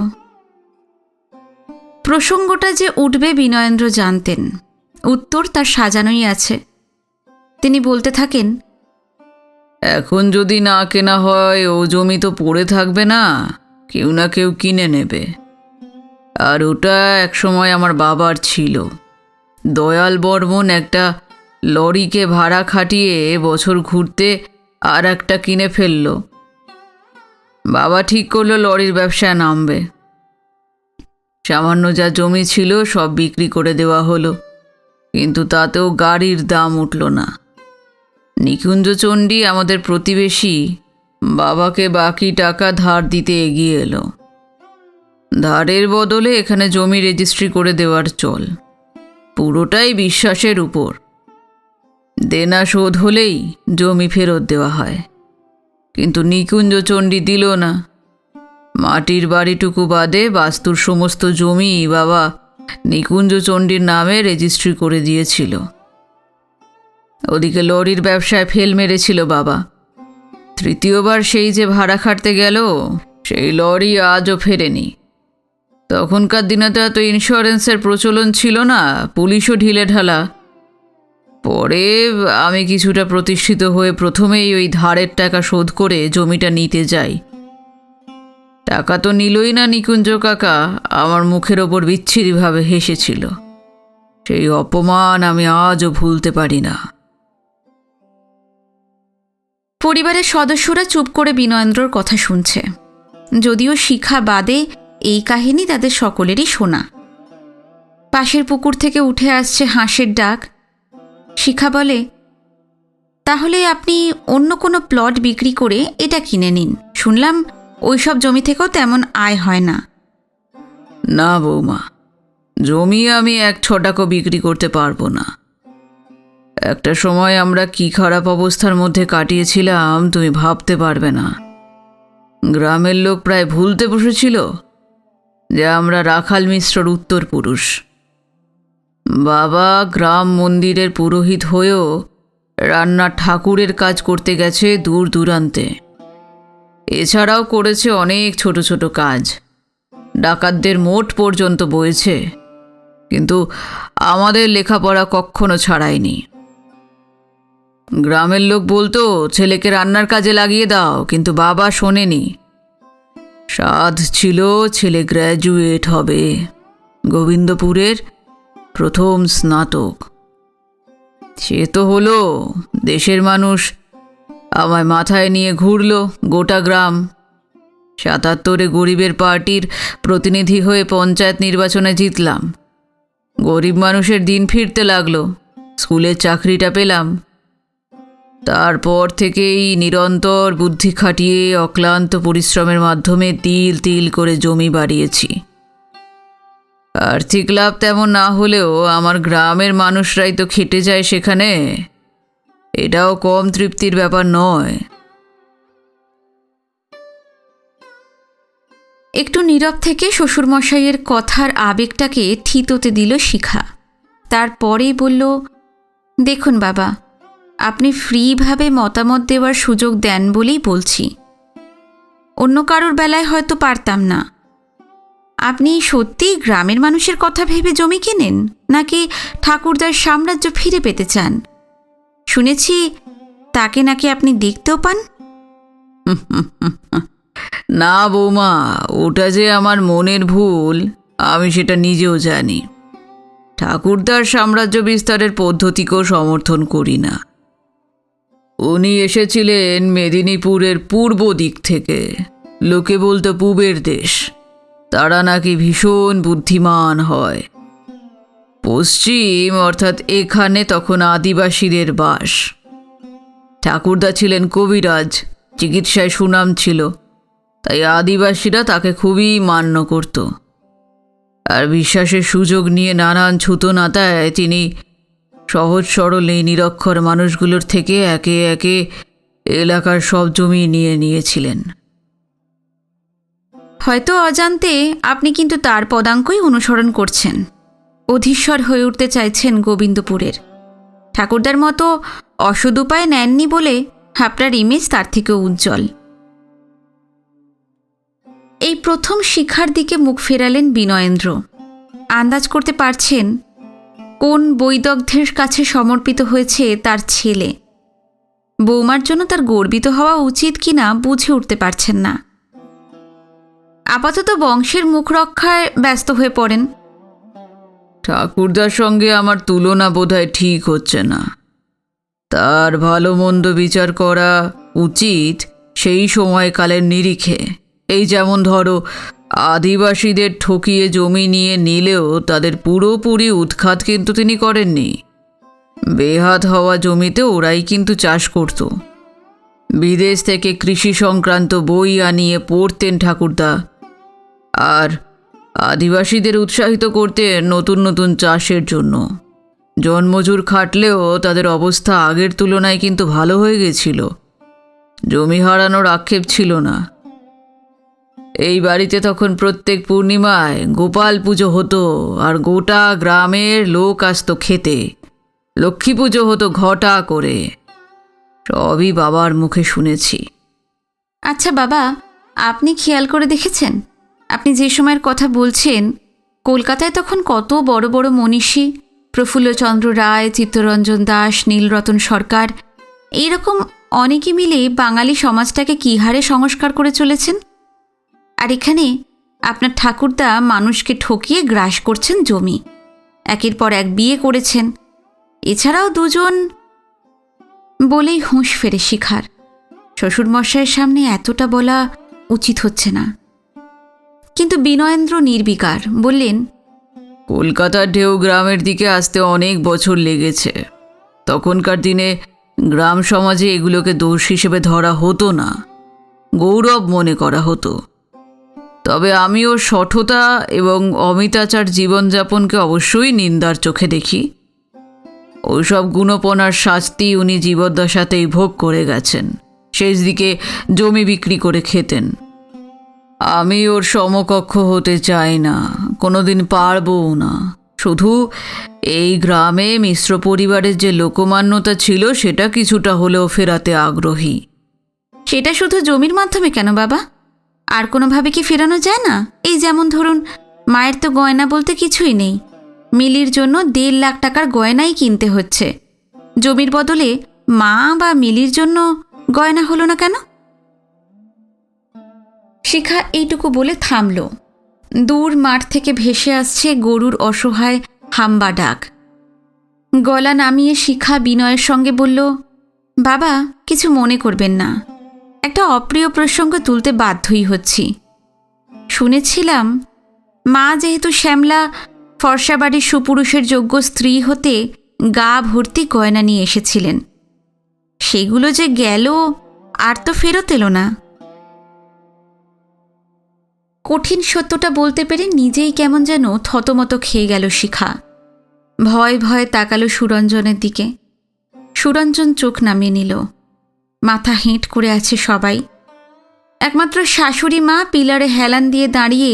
প্রসঙ্গটা যে উঠবে বিনয়েন্দ্র জানতেন, উত্তর তার সাজানোই আছে। তিনি বলতে থাকেন, এখন যদি না কেনা হয় ও জমি তো পড়ে থাকবে না, কেউ না কেউ কিনে নেবে। আর ওটা একসময় আমার বাবার ছিল। দয়াল বর্মন একটা লরিকে ভাড়া খাটিয়ে বছর ঘুরতে আর একটা কিনে ফেলল। বাবা ঠিক করলো লরির ব্যবসায় নামবে। সামান্য যা জমি ছিল সব বিক্রি করে দেওয়া হলো, কিন্তু তাতেও গাড়ির দাম উঠল না। নিকুঞ্জচণ্ডী আমাদের প্রতিবেশী বাবাকে বাকি টাকা ধার দিতে এগিয়ে এলো। ধারের বদলে এখানে জমি রেজিস্ট্রি করে দেওয়ার চল। পুরোটাই বিশ্বাসের উপর। দেনা শোধ হলেই জমি ফেরত দেওয়া হয়, কিন্তু নিকুঞ্জচণ্ডী দিল না। মাটির বাড়িটুকু বাদে বাস্তুর সমস্ত জমি বাবা নিকুঞ্জচণ্ডীর নামে রেজিস্ট্রি করে দিয়েছিল। ওদিকে লরির ব্যবসায় ফেল মেরেছিল বাবা। তৃতীয়বার সেই যে ভাড়া খাটতে গেল, সেই লরি আজও ফেরেনি। তখনকার দিনে তো এত ইন্স্যুরেন্সের প্রচলন ছিল না, পুলিশও ঢিলে ঢালা। পরে আমি কিছুটা প্রতিষ্ঠিত হয়ে প্রথমেই ওই ধারের টাকা শোধ করে জমিটা নিতে যাই। টাকা তো নিলই না নিকুঞ্জ কাকা, আমার মুখের ওপর বিচ্ছিরিভাবে হেসেছিল। সেই অপমান আমি আজও ভুলতে পারি না। পরিবারের সদস্যরা চুপ করে বিনয়েন্দ্রর কথা শুনছে। যদিও শিখা বাদে এই কাহিনী তাদের সকলেরই শোনা। পাশের পুকুর থেকে উঠে আসছে হাঁসের ডাক। শিখা বলে, তাহলে আপনি অন্য কোনো প্লট বিক্রি করে এটা কিনে নিন। শুনলাম ওইসব জমি থেকেও তেমন আয় হয় না। না বৌমা, জমি আমি 1 ছটাকও বিক্রি করতে পারবো না। একটা সময় আমরা কি খারাপ অবস্থার মধ্যে কাটিয়েছিলাম তুমি ভাবতে পারবে না। গ্রামের লোক প্রায় ভুলতে বসেছিল যে আমরা রাখাল মিশ্রর উত্তর পুরুষ। বাবা গ্রাম মন্দিরের পুরোহিত হয়েও রান্নার ঠাকুরের কাজ করতে গেছে দূর দূরান্তে। এছাড়াও করেছে অনেক ছোট ছোট কাজ, ডাকাতদের মোট পর্যন্ত বয়েছে, কিন্তু আমাদের লেখাপড়া কখনো ছাড়ায়নি। গ্রামের লোক বলতো ছেলেকে রান্নার কাজে লাগিয়ে দাও, কিন্তু বাবা শোনেনি। সাধ ছিল ছেলে গ্র্যাজুয়েট হবে, গোবিন্দপুরের প্রথম স্নাতক। সে তো হলো, দেশের মানুষ আমায় মাথায় নিয়ে ঘুরল গোটা গ্রাম। 77-এ গরিবের পার্টির প্রতিনিধি হয়ে পঞ্চায়েত নির্বাচনে জিতলাম। গরিব মানুষের দিন ফিরতে লাগলো, স্কুলের চাকরিটা পেলাম। তারপর থেকেই নিরন্তর বুদ্ধি খাটিয়ে অক্লান্ত পরিশ্রমের মাধ্যমে তিল তিল করে জমি বাড়িয়েছি। আর্থিক লাভ তেমন না হলেও আমার গ্রামের মানুষরাই তো খেটে যায় সেখানে, এটাও কম তৃপ্তির ব্যাপার নয়। একটু নীরব থেকে শ্বশুরমশাইয়ের কথার আবেগটাকে থিতোতে দিল শিখা। তারপরেই বলল, দেখুন বাবা, আপনি ফ্রিভাবে মতামত দেওয়ার সুযোগ দেন বলেই বলছি। অন্য কারোর বেলায় হয়তো পারতাম না। আপনি সত্যিই গ্রামের মানুষের কথা ভেবে জমি কেনেন, নাকি ঠাকুরদার সাম্রাজ্য ফিরে পেতে চান? শুনেছি তাকে নাকি আপনি দেখতেও পান। না বৌমা, ওটা যে আমার মনের ভুল আমি সেটা নিজেও জানি। ঠাকুরদার সাম্রাজ্য বিস্তারের পদ্ধতিকেও সমর্থন করি না। উনি এসেছিলেন মেদিনীপুরের পূর্ব দিক থেকে। লোকে বলতো পূবের দেশ, তারা নাকি ভীষণ বুদ্ধিমান হয়। পশ্চিম অর্থাৎ এখানে তখন আদিবাসীদের বাস। ঠাকুরদা ছিলেন কবিরাজ, চিকিৎসায় সুনাম ছিল, তাই আদিবাসীরা তাকে খুবই মান্য করত। আর বিশ্বাসের সুযোগ নিয়ে নানান ছুতোনাতায় তিনি সহজ সরল এই নিরক্ষর মানুষগুলোর থেকে একে একে এলাকার সব জমি নিয়ে নিয়েছিলেন। হয়তো অজান্তে আপনি কিন্তু তার পদাঙ্কই অনুসরণ করছেন। অধীশ্বর হয়ে উঠতে চাইছেন গোবিন্দপুরের। ঠাকুরদার মতো অসৎ উপায় নেননি বলে আপনার ইমেজ তার থেকেও উজ্জ্বল। এই প্রথম শিখার দিকে মুখ ফেরালেন বিনয়েন্দ্র। আন্দাজ করতে পারছেন কোন বৈদগ্ধ্যের কাছে সমর্পিত হয়েছে তার ছেলে। বৌমার জন্য তার গর্বিত হওয়া উচিত কিনা বুঝে উঠতে পারছেন না। আপাতত বংশের মুখ রক্ষায় ব্যস্ত হয়ে পড়েন। ঠাকুরদার সঙ্গে আমার তুলনা বোধহয় ঠিক হচ্ছে না। তার ভালো মন্দ বিচার করা উচিত সেই সময়কালের নিরিখে। এই যেমন ধরো, আদিবাসীদের ঠকিয়ে জমি নিয়ে নিলেও তাদের পুরোপুরি উৎখাত কিন্তু তিনি করেননি। বেহাত হওয়া জমিতে ওরাই কিন্তু চাষ করত। বিদেশ থেকে কৃষি সংক্রান্ত বই আনিয়ে পড়তেন ঠাকুরদা, আর আদিবাসীদের উৎসাহিত করতে নতুন নতুন চাষের জন্য। জন্মজুর খাটলেও তাদের অবস্থা আগের তুলনায় কিন্তু ভালো হয়ে গেছিল। জমি হারানোর আক্ষেপ ছিল না। এই বাড়িতে তখন প্রত্যেক পূর্ণিমায় গোপাল পুজো হতো, আর গোটা গ্রামের লোক আসতো খেতে। লক্ষ্মী পুজো হতো ঘটা করে। সবই বাবার মুখে শুনেছি। আচ্ছা বাবা, আপনি খেয়াল করে দেখেছেন, আপনি যে সময়ের কথা বলছেন, কলকাতায় তখন কত বড় বড় মনীষী, প্রফুল্লচন্দ্র রায়, চিত্তরঞ্জন দাস, নীলরতন সরকার, এইরকম অনেকে মিলে বাঙালি সমাজটাকে কী হারে সংস্কার করে চলেছেন। আর এখানে আপনার ঠাকুরদা মানুষকে ঠকিয়ে গ্রাস করছেন জমি, একের পর এক বিয়ে করেছেন। এছাড়াও দুজন বলেই হুঁশ ফেরে শিখার। শ্বশুরমশাইয়ের সামনে এতটা বলা উচিত হচ্ছে না। কিন্তু বিনয়েন্দ্র নির্বিকার, বললেন, কলকাতার ঢেউ গ্রামের দিকে আসতে অনেক বছর লেগেছে। তখনকার দিনে গ্রাম সমাজে এগুলোকে দোষ হিসেবে ধরা হতো না, গৌরব মনে করা হতো। তবে আমিও সঠতা এবং অমিতাচার জীবনযাপনকে অবশ্যই নিন্দার চোখে দেখি। ওইসব গুণপনার শাস্তি উনি জীবদ্দশাতেই ভোগ করে গেছেন। শেষ দিকে জমি বিক্রি করে খেতেন। আমি ওর সমকক্ষ হতে চাই না, কোনোদিন পারবও না। শুধু এই গ্রামে মিশ্র পরিবারের যে লোকমান্যতা ছিল সেটা কিছুটা হলেও ফেরাতে আগ্রহী। সেটা শুধু জমির মাধ্যমে কেন বাবা, আর কোনোভাবে কি ফেরানো যায় না? এই যেমন ধরুন, মায়ের তো গয়না বলতে কিছুই নেই, মিলির জন্য 1.5 লাখ টাকার গয়নাই কিনতে হচ্ছে। জমির বদলে মা বা মিলির জন্য গয়না হলো না কেন? শিখা এইটুকু বলে থামল। দূর মাঠ থেকে ভেসে আসছে গরুর অসহায় হাম্বা ডাক। গলা নামিয়ে শিখা বিনয়ের সঙ্গে বলল, বাবা কিছু মনে করবেন না, একটা অপ্রিয় প্রসঙ্গ তুলতে বাধ্যই হচ্ছি। শুনেছিলাম মা যেহেতু শ্যামলা ফর্সাবাড়ির সুপুরুষের যোগ্য স্ত্রী হতে গা ভর্তি গয়না নিয়ে এসেছিলেন, সেগুলো যে গেল আর তো ফেরত এলো না। কঠিন সত্যটা বলতে পেরে নিজেই কেমন যেন থতমত খেয়ে গেল শিখা। ভয় ভয়ে তাকালো সুরঞ্জনের দিকে। সুরঞ্জন চোখ নামিয়ে নিল। মাথা হেঁট করে আছে সবাই। একমাত্র শাশুড়ি মা পিলারে হেলান দিয়ে দাঁড়িয়ে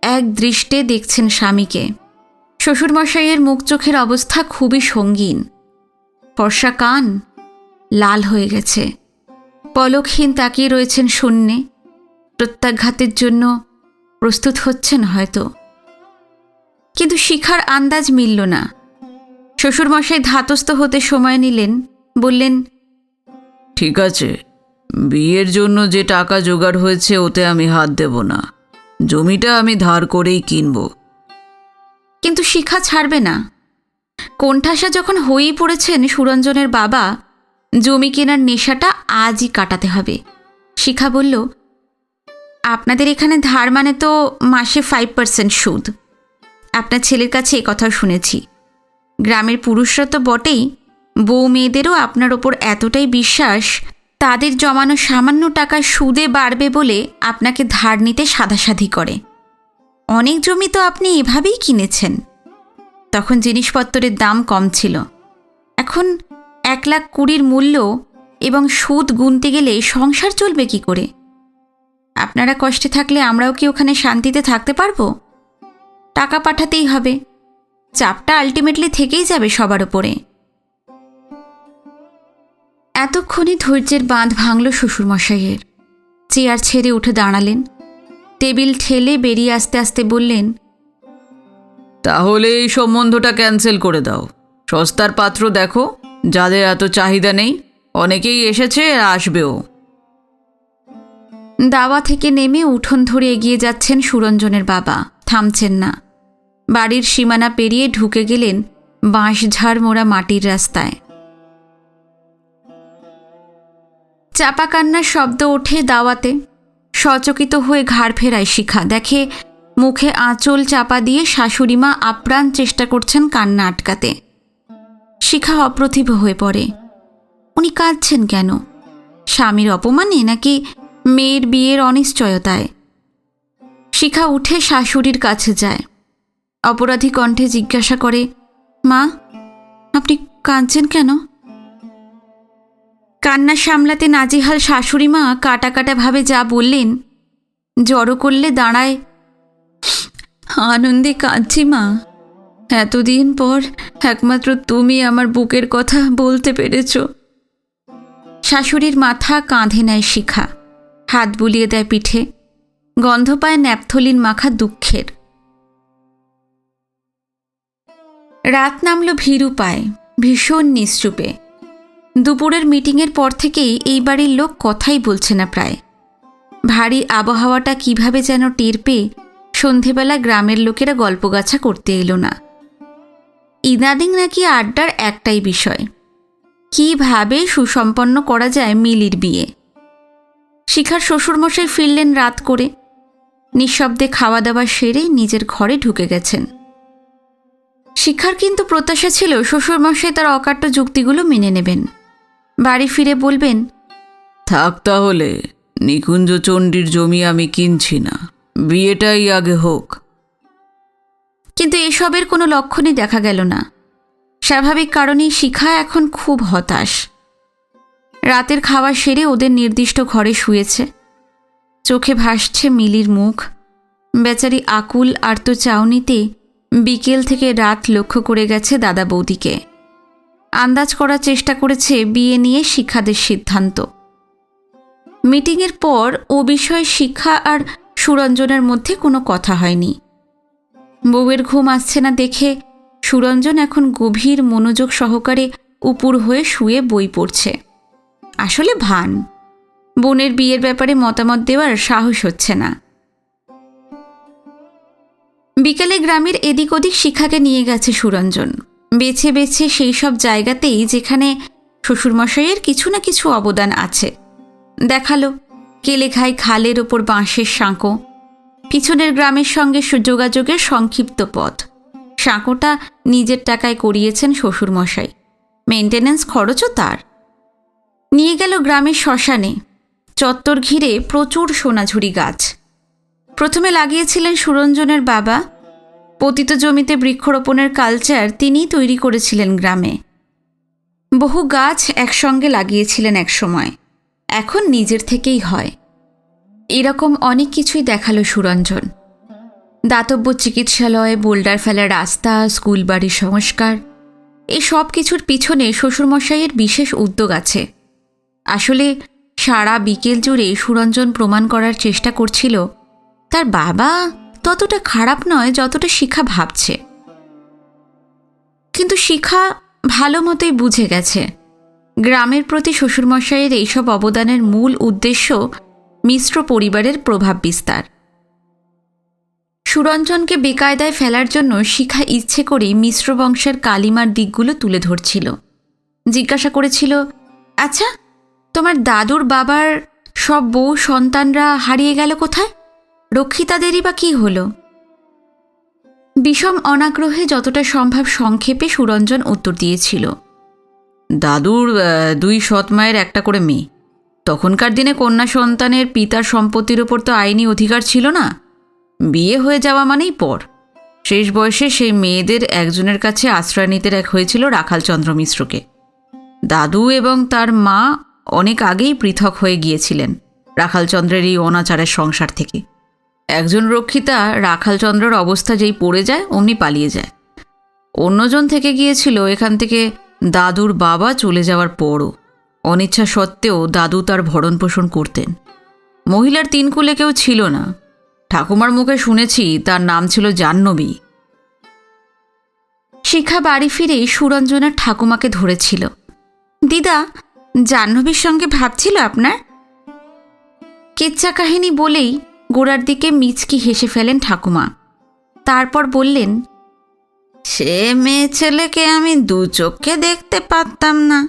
এক দৃষ্টে দেখছেন স্বামীকে। শ্বশুরমশাইয়ের মুখ চোখের অবস্থা খুবই সঙ্গীন। ফর্সা কান লাল হয়ে গেছে, পলকহীন তাকিয়ে রয়েছেন শূন্যে। প্রত্যাঘাতের জন্য প্রস্তুত হচ্ছেন হয়তো। কিন্তু শিখার আন্দাজ মিলল না। শ্বশুরমশাই ধাতস্থ হতে সময় নিলেন, বললেন, ঠিক আছে, বিয়ের জন্য যে টাকা জোগাড় হয়েছে ওতে আমি হাত দেব না। জমিটা আমি ধার করেই কিনব। কিন্তু শিখা ছাড়বে না। কোণঠাসা যখন হয়েই পড়েছেন সুরঞ্জনের বাবা, জমি কেনার নেশাটা আজই কাটাতে হবে। শিখা বলল, আপনাদের এখানে ধার মানে তো মাসে 5% সুদ। আপনার ছেলের কাছে এ কথাও শুনেছি। গ্রামের পুরুষরা তো বটেই, বউ মেয়েদেরও আপনার ওপর এতটাই বিশ্বাস, তাদের জমানো সামান্য টাকা সুদে বাড়বে বলে আপনাকে ধার নিতে সাধাসাধি করে। অনেক জমি তো আপনি এভাবেই কিনেছেন। তখন জিনিসপত্রের দাম কম ছিল। এখন 1,20,000 মূল্য এবং সুদ গুনতে গেলে সংসার চলবে কি করে? আপনারা কষ্টে থাকলে আমরাও কি ওখানে শান্তিতে থাকতে পারবো? টাকা পাঠাতেই হবে। চাপটা আলটিমেটলি থেকেই যাবে সবার ওপরে। এতক্ষণে ধৈর্যের বাঁধ ভাঙল শ্বশুরমশাইয়ের। চেয়ার ছেড়ে উঠে দাঁড়ালেন, টেবিল ঠেলে বেরিয়ে আসতে আসতে বললেন, তাহলে এই সম্বন্ধটা ক্যান্সেল করে দাও। সস্তার পাত্র দেখো, যাদের এত চাহিদা নেই। অনেকেই এসেছে আর আসবেও। দাওয়া থেকে নেমে উঠোন ধরে এগিয়ে যাচ্ছেন সুরঞ্জনের বাবা, থামছেন না। বাড়ির সীমানা পেরিয়ে ঢুকে গেলেন বাঁশঝাড় মোড়া মাটির রাস্তায়। চাপা কান্নার শব্দ ওঠে দাওয়াতে। সচকিত হয়ে ঘাড় ফেরায় শিখা, দেখে মুখে আঁচল চাপা দিয়ে শাশুড়িমা আপ্রাণ চেষ্টা করছেন কান্না আটকাতে। শিখা অপ্রতিভ হয়ে পড়ে। উনি কাঁদছেন কেন? স্বামীর অপমানে নাকি মেয়ের বিয়ের অনিশ্চয়তায়? শিখা উঠে শাশুড়ির কাছে যায়, অপরাধী কণ্ঠে জিজ্ঞাসা করে, মা, আপনি কাঁদছেন কেন? কান্না সামলাতে নাজেহাল শাশুড়িমা কাটা কাটা ভাবে যা বললেন, জড়ো করলে দাঁড়ায়, আনন্দে কাঁদছি মা। এতদিন পর একমাত্র তুমি আমার বুকের কথা বলতে পেরেছ। শাশুড়ির মাথা কাঁধে নেয় শিখা, হাত বুলিয়ে দেয় পিঠে, গন্ধ পায় ন্যাপথলিন মাখা দুঃখের। রাত নামল ভীরু পায়, ভীষণ নিশ্চুপে। দুপুরের মিটিংয়ের পর থেকেই এই বাড়ির লোক কথাই বলছে না প্রায়। ভারী আবহাওয়াটা কিভাবে যেন টের পেয়ে সন্ধেবেলা গ্রামের লোকেরা গল্পগাছা করতে এলো না। ইদানিং নাকি আড্ডার একটাই বিষয়, কিভাবে সুসম্পন্ন করা যায় মিলির বিয়ে। শিখার শ্বশুরমশাই ফিরলেন রাত করে, নিঃশব্দে খাওয়া দাওয়া সেরে নিজের ঘরে ঢুকে গেছেন। শিখার কিন্তু প্রত্যাশা ছিল শ্বশুরমশাই তার অকাট্য যুক্তিগুলো মেনে নেবেন, বাড়ি ফিরে বলবেন, থাক তাহলে, নিকুঞ্জ চণ্ডীর জমি আমি কিনছি না, বিয়েটাই আগে হোক। কিন্তু এসবের কোনো লক্ষণই দেখা গেল না। স্বাভাবিক কারণেই শিখা এখন খুব হতাশ। রাতের খাওয়া সেরে ওদের নির্দিষ্ট ঘরে শুয়েছে। চোখে ভাসছে মিলির মুখ। বেচারি আকুল আর্ত চাউনিতে বিকেল থেকে রাত লক্ষ্য করে গেছে দাদা বৌদিকে। আন্দাজ করার চেষ্টা করেছে বিয়ে নিয়ে শিখাদের সিদ্ধান্ত। মিটিংয়ের পর ও বিষয়ে শিখা আর সুরঞ্জনের মধ্যে কোনো কথা হয়নি। বউয়ের ঘুম আসছে না দেখে সুরঞ্জন এখন গভীর মনোযোগ সহকারে উপুর হয়ে শুয়ে বই পড়ছে। আসলে ভান, বোনের বিয়ের ব্যাপারে মতামত দেওয়ার সাহস হচ্ছে না। বিকেলে গ্রামের এদিক ওদিক শিখাকে নিয়ে গেছে সুরঞ্জন, বেছে বেছে সেই সব জায়গাতেই যেখানে শ্বশুরমশাইয়ের কিছু না কিছু অবদান আছে। দেখালো কেলেঘাই খালের ওপর বাঁশের সাঁকো, পিছনের গ্রামের সঙ্গে যোগাযোগের সংক্ষিপ্ত পথ। সাঁকোটা নিজের টাকায় করিয়েছেন শ্বশুরমশাই, মেনটেন্যান্স খরচও তার। নিয়ে গেল গ্রামের শ্মশানে, চত্বর ঘিরে প্রচুর সোনাঝুরি গাছ। প্রথমে লাগিয়েছিলেন সুরঞ্জনের বাবা। পতিত জমিতে বৃক্ষরোপণের কালচার তিনিই তৈরি করেছিলেন গ্রামে। বহু গাছ একসঙ্গে লাগিয়েছিলেন একসময়, এখন নিজের থেকেই হয়। এরকম অনেক কিছুই দেখালো সুরঞ্জন। দাতব্য চিকিৎসালয়, বোল্ডার ফেলার রাস্তা, স্কুল বাড়ির সংস্কার, এই সব কিছুর পিছনে শ্বশুরমশাইয়ের বিশেষ উদ্যোগ আছে। আসলে সারা বিকেল জুড়ে সুরঞ্জন প্রমাণ করার চেষ্টা করছিল তার বাবা ততটা খারাপ নয় যতটা শিখা ভাবছে। কিন্তু শিখা ভালো মতোই বুঝে গেছে গ্রামের প্রতি শ্বশুরমশাইয়ের এইসব অবদানের মূল উদ্দেশ্য মিশ্র পরিবারের প্রভাব বিস্তার। সুরঞ্জনকে বেকায়দায় ফেলার জন্য শিখা ইচ্ছে করেই মিশ্র বংশের কালিমার দিকগুলো তুলে ধরছিল। জিজ্ঞাসা করেছিল, আচ্ছা, তোমার দাদুর বাবার সব বউ সন্তানরা হারিয়ে গেল কোথায়? রক্ষিতাদেরই বা কী হলো? বিষম অনাগ্রহে যতটা সম্ভব সংক্ষেপে সুরঞ্জন উত্তর দিয়েছিল, দাদুর 2 সৎ মায়ের একটা করে মেয়ে। তখনকার দিনে কন্যা সন্তানের পিতার সম্পত্তির ওপর তো আইনি অধিকার ছিল না। বিয়ে হয়ে যাওয়া মানেই পর। শেষ বয়সে সেই মেয়েদের একজনের কাছে আশ্রয় নিতে হয়েছিল রাখালচন্দ্র মিশ্রকে। দাদু এবং তার মা অনেক আগেই পৃথক হয়ে গিয়েছিলেন রাখালচন্দ্রের এই অনাচারের সংসার থেকে। একজন রক্ষিতা রাখালচন্দ্রের অবস্থা যেই পড়ে যায় অমনি পালিয়ে যায়। অন্যজন থেকে গিয়েছিল এখান থেকে দাদুর বাবা চলে যাওয়ার পরও। অনিচ্ছা সত্ত্বেও দাদু তার ভরণ পোষণ করতেন। মহিলার তিন কুলে কেউ ছিল না। ঠাকুমার মুখে শুনেছি তার নাম ছিল জাহ্নবী। শিখা বাড়ি ফিরেই সুরঞ্জনার ঠাকুমাকে ধরেছিল। দিদা, জাহ্নবীর সঙ্গে ভাবছিল আপনার? কেচ্চা কাহিনী বলেই গোড়ার দিকে মিচকি হেসে ফেলেন ঠাকুমা। তারপর বললেন, সে মেয়ে ছেলেকে আমি দু চোখে দেখতে পারতাম না।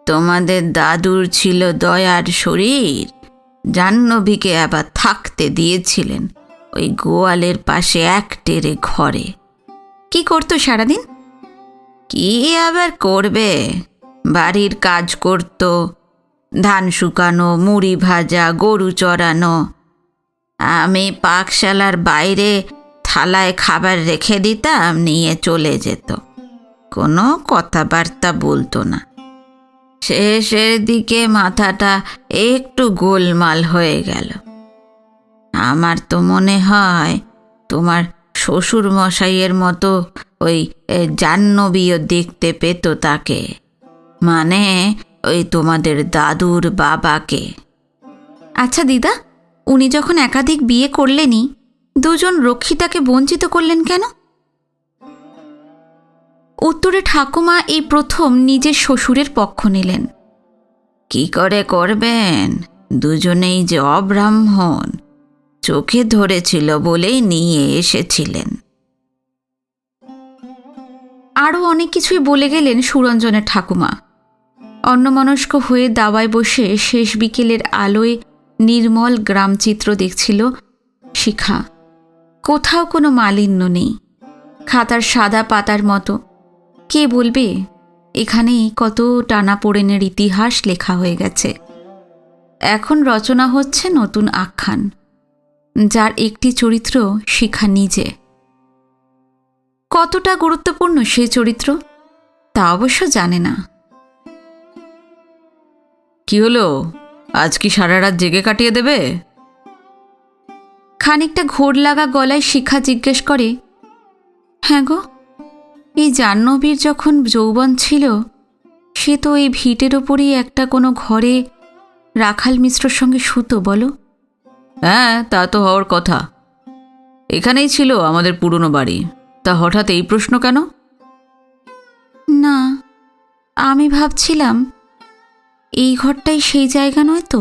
তোমাদের দাদুর ছিল দয়ার শরীর, জাহ্নবীকে আবার থাকতে দিয়েছিলেন ওই গোয়ালের পাশে এক টেরে ঘরে। কি করতো সারাদিন? কি আবার করবে, বাড়ির কাজ করত, ধান শুকানো, মুড়ি ভাজা, গরু চড়ানো। আমি পাকশালার বাইরে থালায় খাবার রেখে দিতাম, নিয়ে চলে যেত। কোনো কথাবার্তা বলতো না। শেষের দিকে মাথাটা একটু গোলমাল হয়ে গেল। আমার তো মনে হয় তোমার শ্বশুর মশাইয়ের মতো ওই জাহ্নবীও দেখতে পেত তাকে, মানে ওই তোমাদের দাদুর বাবাকে। আচ্ছা দিদা, উনি যখন একাধিক বিয়ে করলেনই, দুজন রক্ষিতাকে বঞ্চিত করলেন কেন? উত্তরে ঠাকুমা এই প্রথম নিজের শ্বশুরের পক্ষ নিলেন। কি করে করবেন, দুজনেই যে অব্রাহ্মণ, চোখে ধরেছিল বলেই নিয়ে এসেছিলেন। আরও অনেক কিছুই বলে গেলেন সুরঞ্জনের ঠাকুমা। অন্যমনস্ক হয়ে দাওয়ায় বসে শেষ বিকেলের আলোয় নির্মল গ্রামচিত্র দেখছিল শিখা। কোথাও কোনো মালিন্য নেই, খাতার সাদা পাতার মতো। কে বলবে এখানেই কত টানাপোড়েনের ইতিহাস লেখা হয়ে গেছে। এখন রচনা হচ্ছে নতুন আখ্যান, যার একটি চরিত্র শিখা নিজে। কতটা গুরুত্বপূর্ণ সে চরিত্র তা অবশ্য জানে না। কি হলো, আজ কি সারা রাত জেগে কাটিয়ে দেবে? খানিকটা ঘোর লাগা গলায় শিখা জিজ্ঞেস করে, হ্যাঁ গো, এই জাহ্নবীর যখন যৌবন ছিল, সে তো এই ভিটের ওপরই একটা কোনো ঘরে রাখাল মিশ্রর সঙ্গে শুতো বলো। হ্যাঁ, তা তো হওয়ার কথা। এখানেই ছিল আমাদের পুরনো বাড়ি, তা হঠাৎ এই প্রশ্ন কেন? না, আমি ভাবছিলাম এই ঘরটাই সেই জায়গা নয় তো।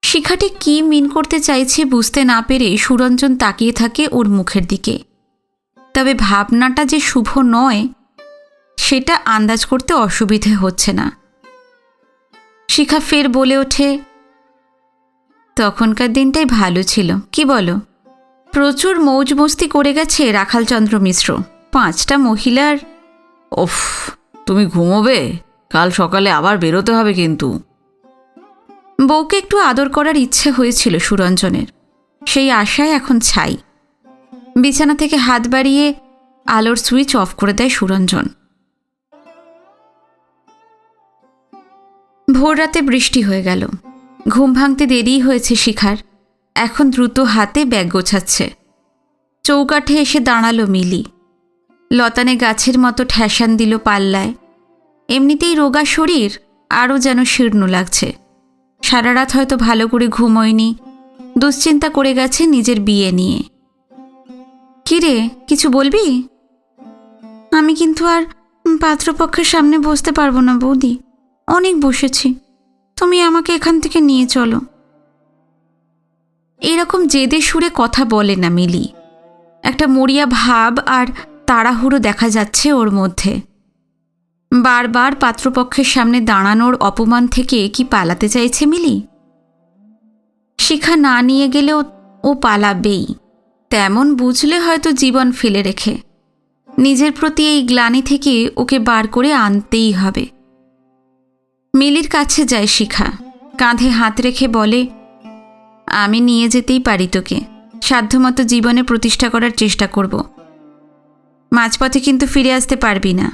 শিখাটি কি মিন করতে চাইছে বুঝতে না পেরে সুরঞ্জন তাকিয়ে থাকে ওর মুখের দিকে। তবে ভাবনাটা যে শুভ নয় সেটা আন্দাজ করতে অসুবিধে হচ্ছে না। শিখা ফের বলে ওঠে, তখনকার দিনটাই ভালো ছিল, কি বলো? প্রচুর মৌজ মস্তি করে গেছে রাখালচন্দ্র মিশ্র, 5টা মহিলার। ওফ, তুমি ঘুমোবে? কাল সকালে আবার বেরোতে হবে কিন্তু। বউকে একটু আদর করার ইচ্ছে হয়েছিল সুরঞ্জনের, সেই আশায় এখন ছাই। বিছানা থেকে হাত বাড়িয়ে আলোর সুইচ অফ করে দেয় সুরঞ্জন। ভোর রাতে বৃষ্টি হয়ে গেল। ঘুম ভাঙতে দেরি হয়েছে শিখার। এখন দ্রুত হাতে ব্যাগ গোছাচ্ছে। চৌকাঠে এসে দাঁড়ালো মিলি। লতানে গাছের মতো ঠ্যাসান দিল পাল্লায়। এমনিতেই রোগা শরীর আরও যেন শীর্ণ লাগছে। সারা রাত হয়তো ভালো করে ঘুমোয়নি, দুশ্চিন্তা করে গেছে নিজের বিয়ে নিয়ে। কিরে, কিছু বলবি? আমি কিন্তু আর পাত্রপক্ষের সামনে বসতে পারবো না বৌদি, অনেক বসেছি, তুমি আমাকে এখান থেকে নিয়ে চলো। এরকম জেদে সুরে কথা বলে না মিলি। একটা মরিয়া ভাব আর তাড়াহুড়ো দেখা যাচ্ছে ওর মধ্যে। বারবার পাত্রপক্ষের সামনে দাঁড়ানোর অপমান থেকে কি পালাতে চাইছে মিলি? শিখা না নিয়ে গেলেও ও পালাবেই, তেমন বুঝলে হয়তো জীবন ফেলে রেখে। নিজের প্রতি এই গ্লানি থেকে ওকে বার করে আনতেই হবে। মিলির কাছে যায় শিখা, কাঁধে হাত রেখে বলে, আমি নিয়ে যেতেই পারি তোকে, সাধ্যমতো জীবনে প্রতিষ্ঠা করার চেষ্টা করব। মাঝপথে কিন্তু ফিরে আসতে পারবি না।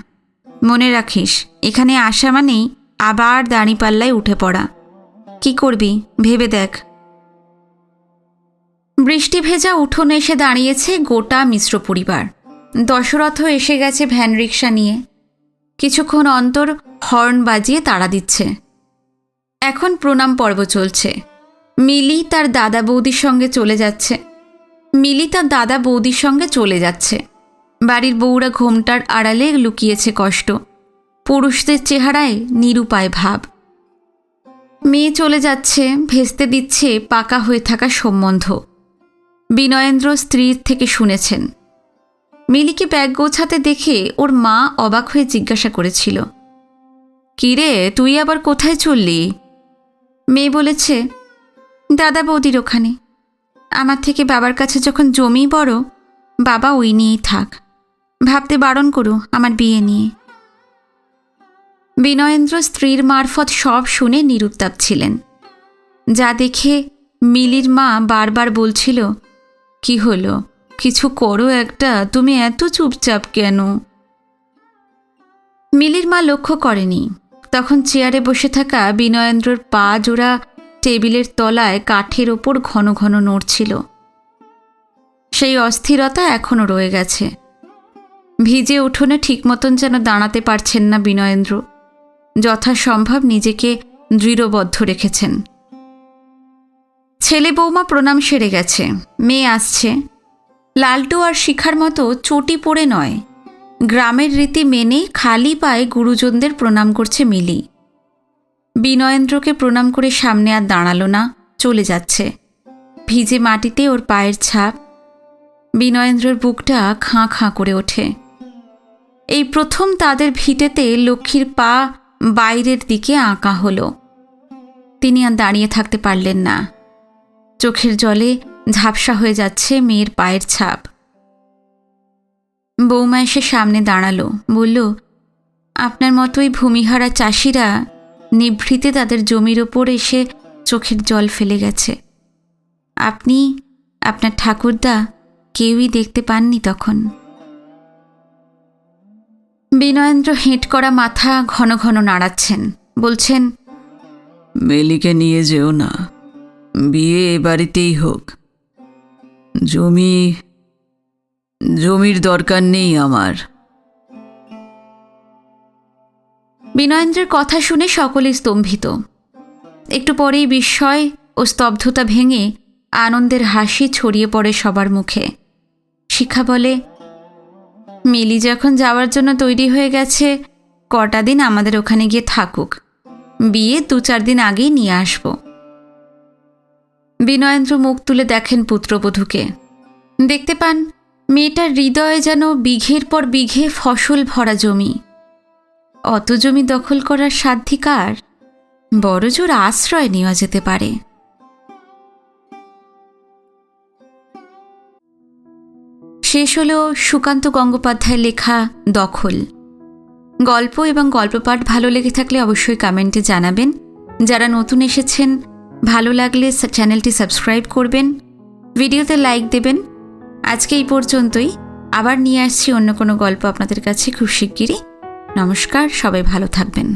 মনে রাখিস, এখানে আসা মানেই আবার দাঁড়িপাল্লায় উঠে পড়া। কি করবি ভেবে দেখ। বৃষ্টি ভেজা উঠোনে এসে দাঁড়িয়েছে গোটা মিশ্র পরিবার। দশরথ এসে গেছে ভ্যান রিক্সা নিয়ে। কিছুক্ষণ অন্তর হর্ন বাজিয়ে তাড়া দিচ্ছে। এখন প্রণাম পর্ব চলছে। মিলি তার দাদা বৌদির সঙ্গে চলে যাচ্ছে। বাড়ির বউরা ঘোমটার আড়ালে লুকিয়েছে কষ্ট। পুরুষদের চেহারায় নিরুপায় ভাব। মেয়ে চলে যাচ্ছে, ভেস্তে দিচ্ছে পাকা হয়ে থাকা সম্বন্ধ। বিনয়েন্দ্র স্ত্রীর থেকে শুনেছেন। মিলিকে ব্যাগ গোছাতে দেখে ওর মা অবাক হয়ে জিজ্ঞাসা করেছিল, কিরে, তুই আবার কোথায় চললি? মেয়ে বলেছে, দাদা বৌদির ওখানে। আমার থেকে বাবার কাছে যখন জমি বড়, বাবা ওই নিয়েই থাক। ভাবতে বারণ করো আমার বিয়ে নিয়ে। বিনয়েন্দ্র স্ত্রীর মারফত সব শুনে নিরুত্তাপ ছিলেন। যা দেখে মিলির মা বারবার বলছিল, কি হলো, কিছু করো একটা, তুমি এত চুপচাপ কেন? মিলির মা লক্ষ্য করেনি। তখন চেয়ারে বসে থাকা বিনয়েন্দ্রর পা জোড়া টেবিলের তলায় কাঠের ওপর ঘন ঘন নড়ছিল। সেই অস্থিরতা এখনও রয়ে গেছে। ভিজে উঠোনে ঠিক মতন যেন দাঁড়াতে পারছেন না বিনয়েন্দ্র। যথাসম্ভব নিজেকে দৃঢ়বদ্ধ রেখেছেন। ছেলে বৌমা প্রণাম সেরে গেছে। মেয়ে আসছে। লালটু আর শিখার মতো চটি পড়ে নয়, গ্রামের রীতি মেনে খালি পায়ে গুরুজনদের প্রণাম করছে মিলি। বিনয়েন্দ্রকে প্রণাম করে সামনে আর দাঁড়ালো না, চলে যাচ্ছে। ভিজে মাটিতে ওর পায়ের ছাপ। বিনয়েন্দ্রর বুকটা খাঁ খাঁ করে ওঠে। এই প্রথম তাদের ভিটেতে লক্ষ্মীর পা বাইরের দিকে আঁকা হলো। তিনি আর দাঁড়িয়ে থাকতে পারলেন না। চোখের জলে ঝাপসা হয়ে যাচ্ছে মেয়ের পায়ের ছাপ। বৌমা এসে সামনে দাঁড়ালো, বলল, আপনার মতোই ভূমিহারা চাষিরা নিভৃতে তাদের জমির ওপর এসে চোখের জল ফেলে গেছে। আপনি, আপনার ঠাকুরদা কেউই দেখতে পাননি তখন। বিনয়েন্দ্র হেঁট করা মাথা ঘন ঘন নাড়াচ্ছেন, বলছেন, মেলিকে নিয়ে যেও না, বিয়ে এ বাড়িতেই হোক। জমির দরকার নেই আমার। বিনয়েন্দ্রের কথা শুনে সকলে স্তম্ভিত। একটু পরেই বিস্ময় ও স্তব্ধতা ভেঙে আনন্দের হাসি ছড়িয়ে পড়ে সবার মুখে। শিখা বলে, মিলি যখন যাওয়ার জন্য তৈরি হয়ে গেছে, কটা দিন আমাদের ওখানে গিয়ে থাকুক। বিয়ে 2-4 দিন আগেই নিয়ে আসব। বিনয়েন্দ্র মুখ তুলে দেখেন পুত্রবধূকে। দেখতে পান মেয়েটার হৃদয়ে যেন বিঘের পর বিঘে ফসল ভরা জমি। অত জমি দখল করার সাধ্ধিকার, বড়জোর আশ্রয় নেওয়া যেতে পারে। শেষ হল সুকান্ত গঙ্গোপাধ্যায়ের লেখা দখল। গল্প এবং গল্পপাঠ ভালো লেগে থাকলে অবশ্যই কমেন্টে জানাবেন। যারা নতুন এসেছেন, ভালো লাগলে চ্যানেলটি সাবস্ক্রাইব করবেন, ভিডিওতে লাইক দেবেন। আজকে এই পর্যন্তই। আবার নিয়ে আসছি অন্য কোনো গল্প আপনাদের কাছে খুব শিগগিরই। নমস্কার, সবাই ভালো থাকবেন।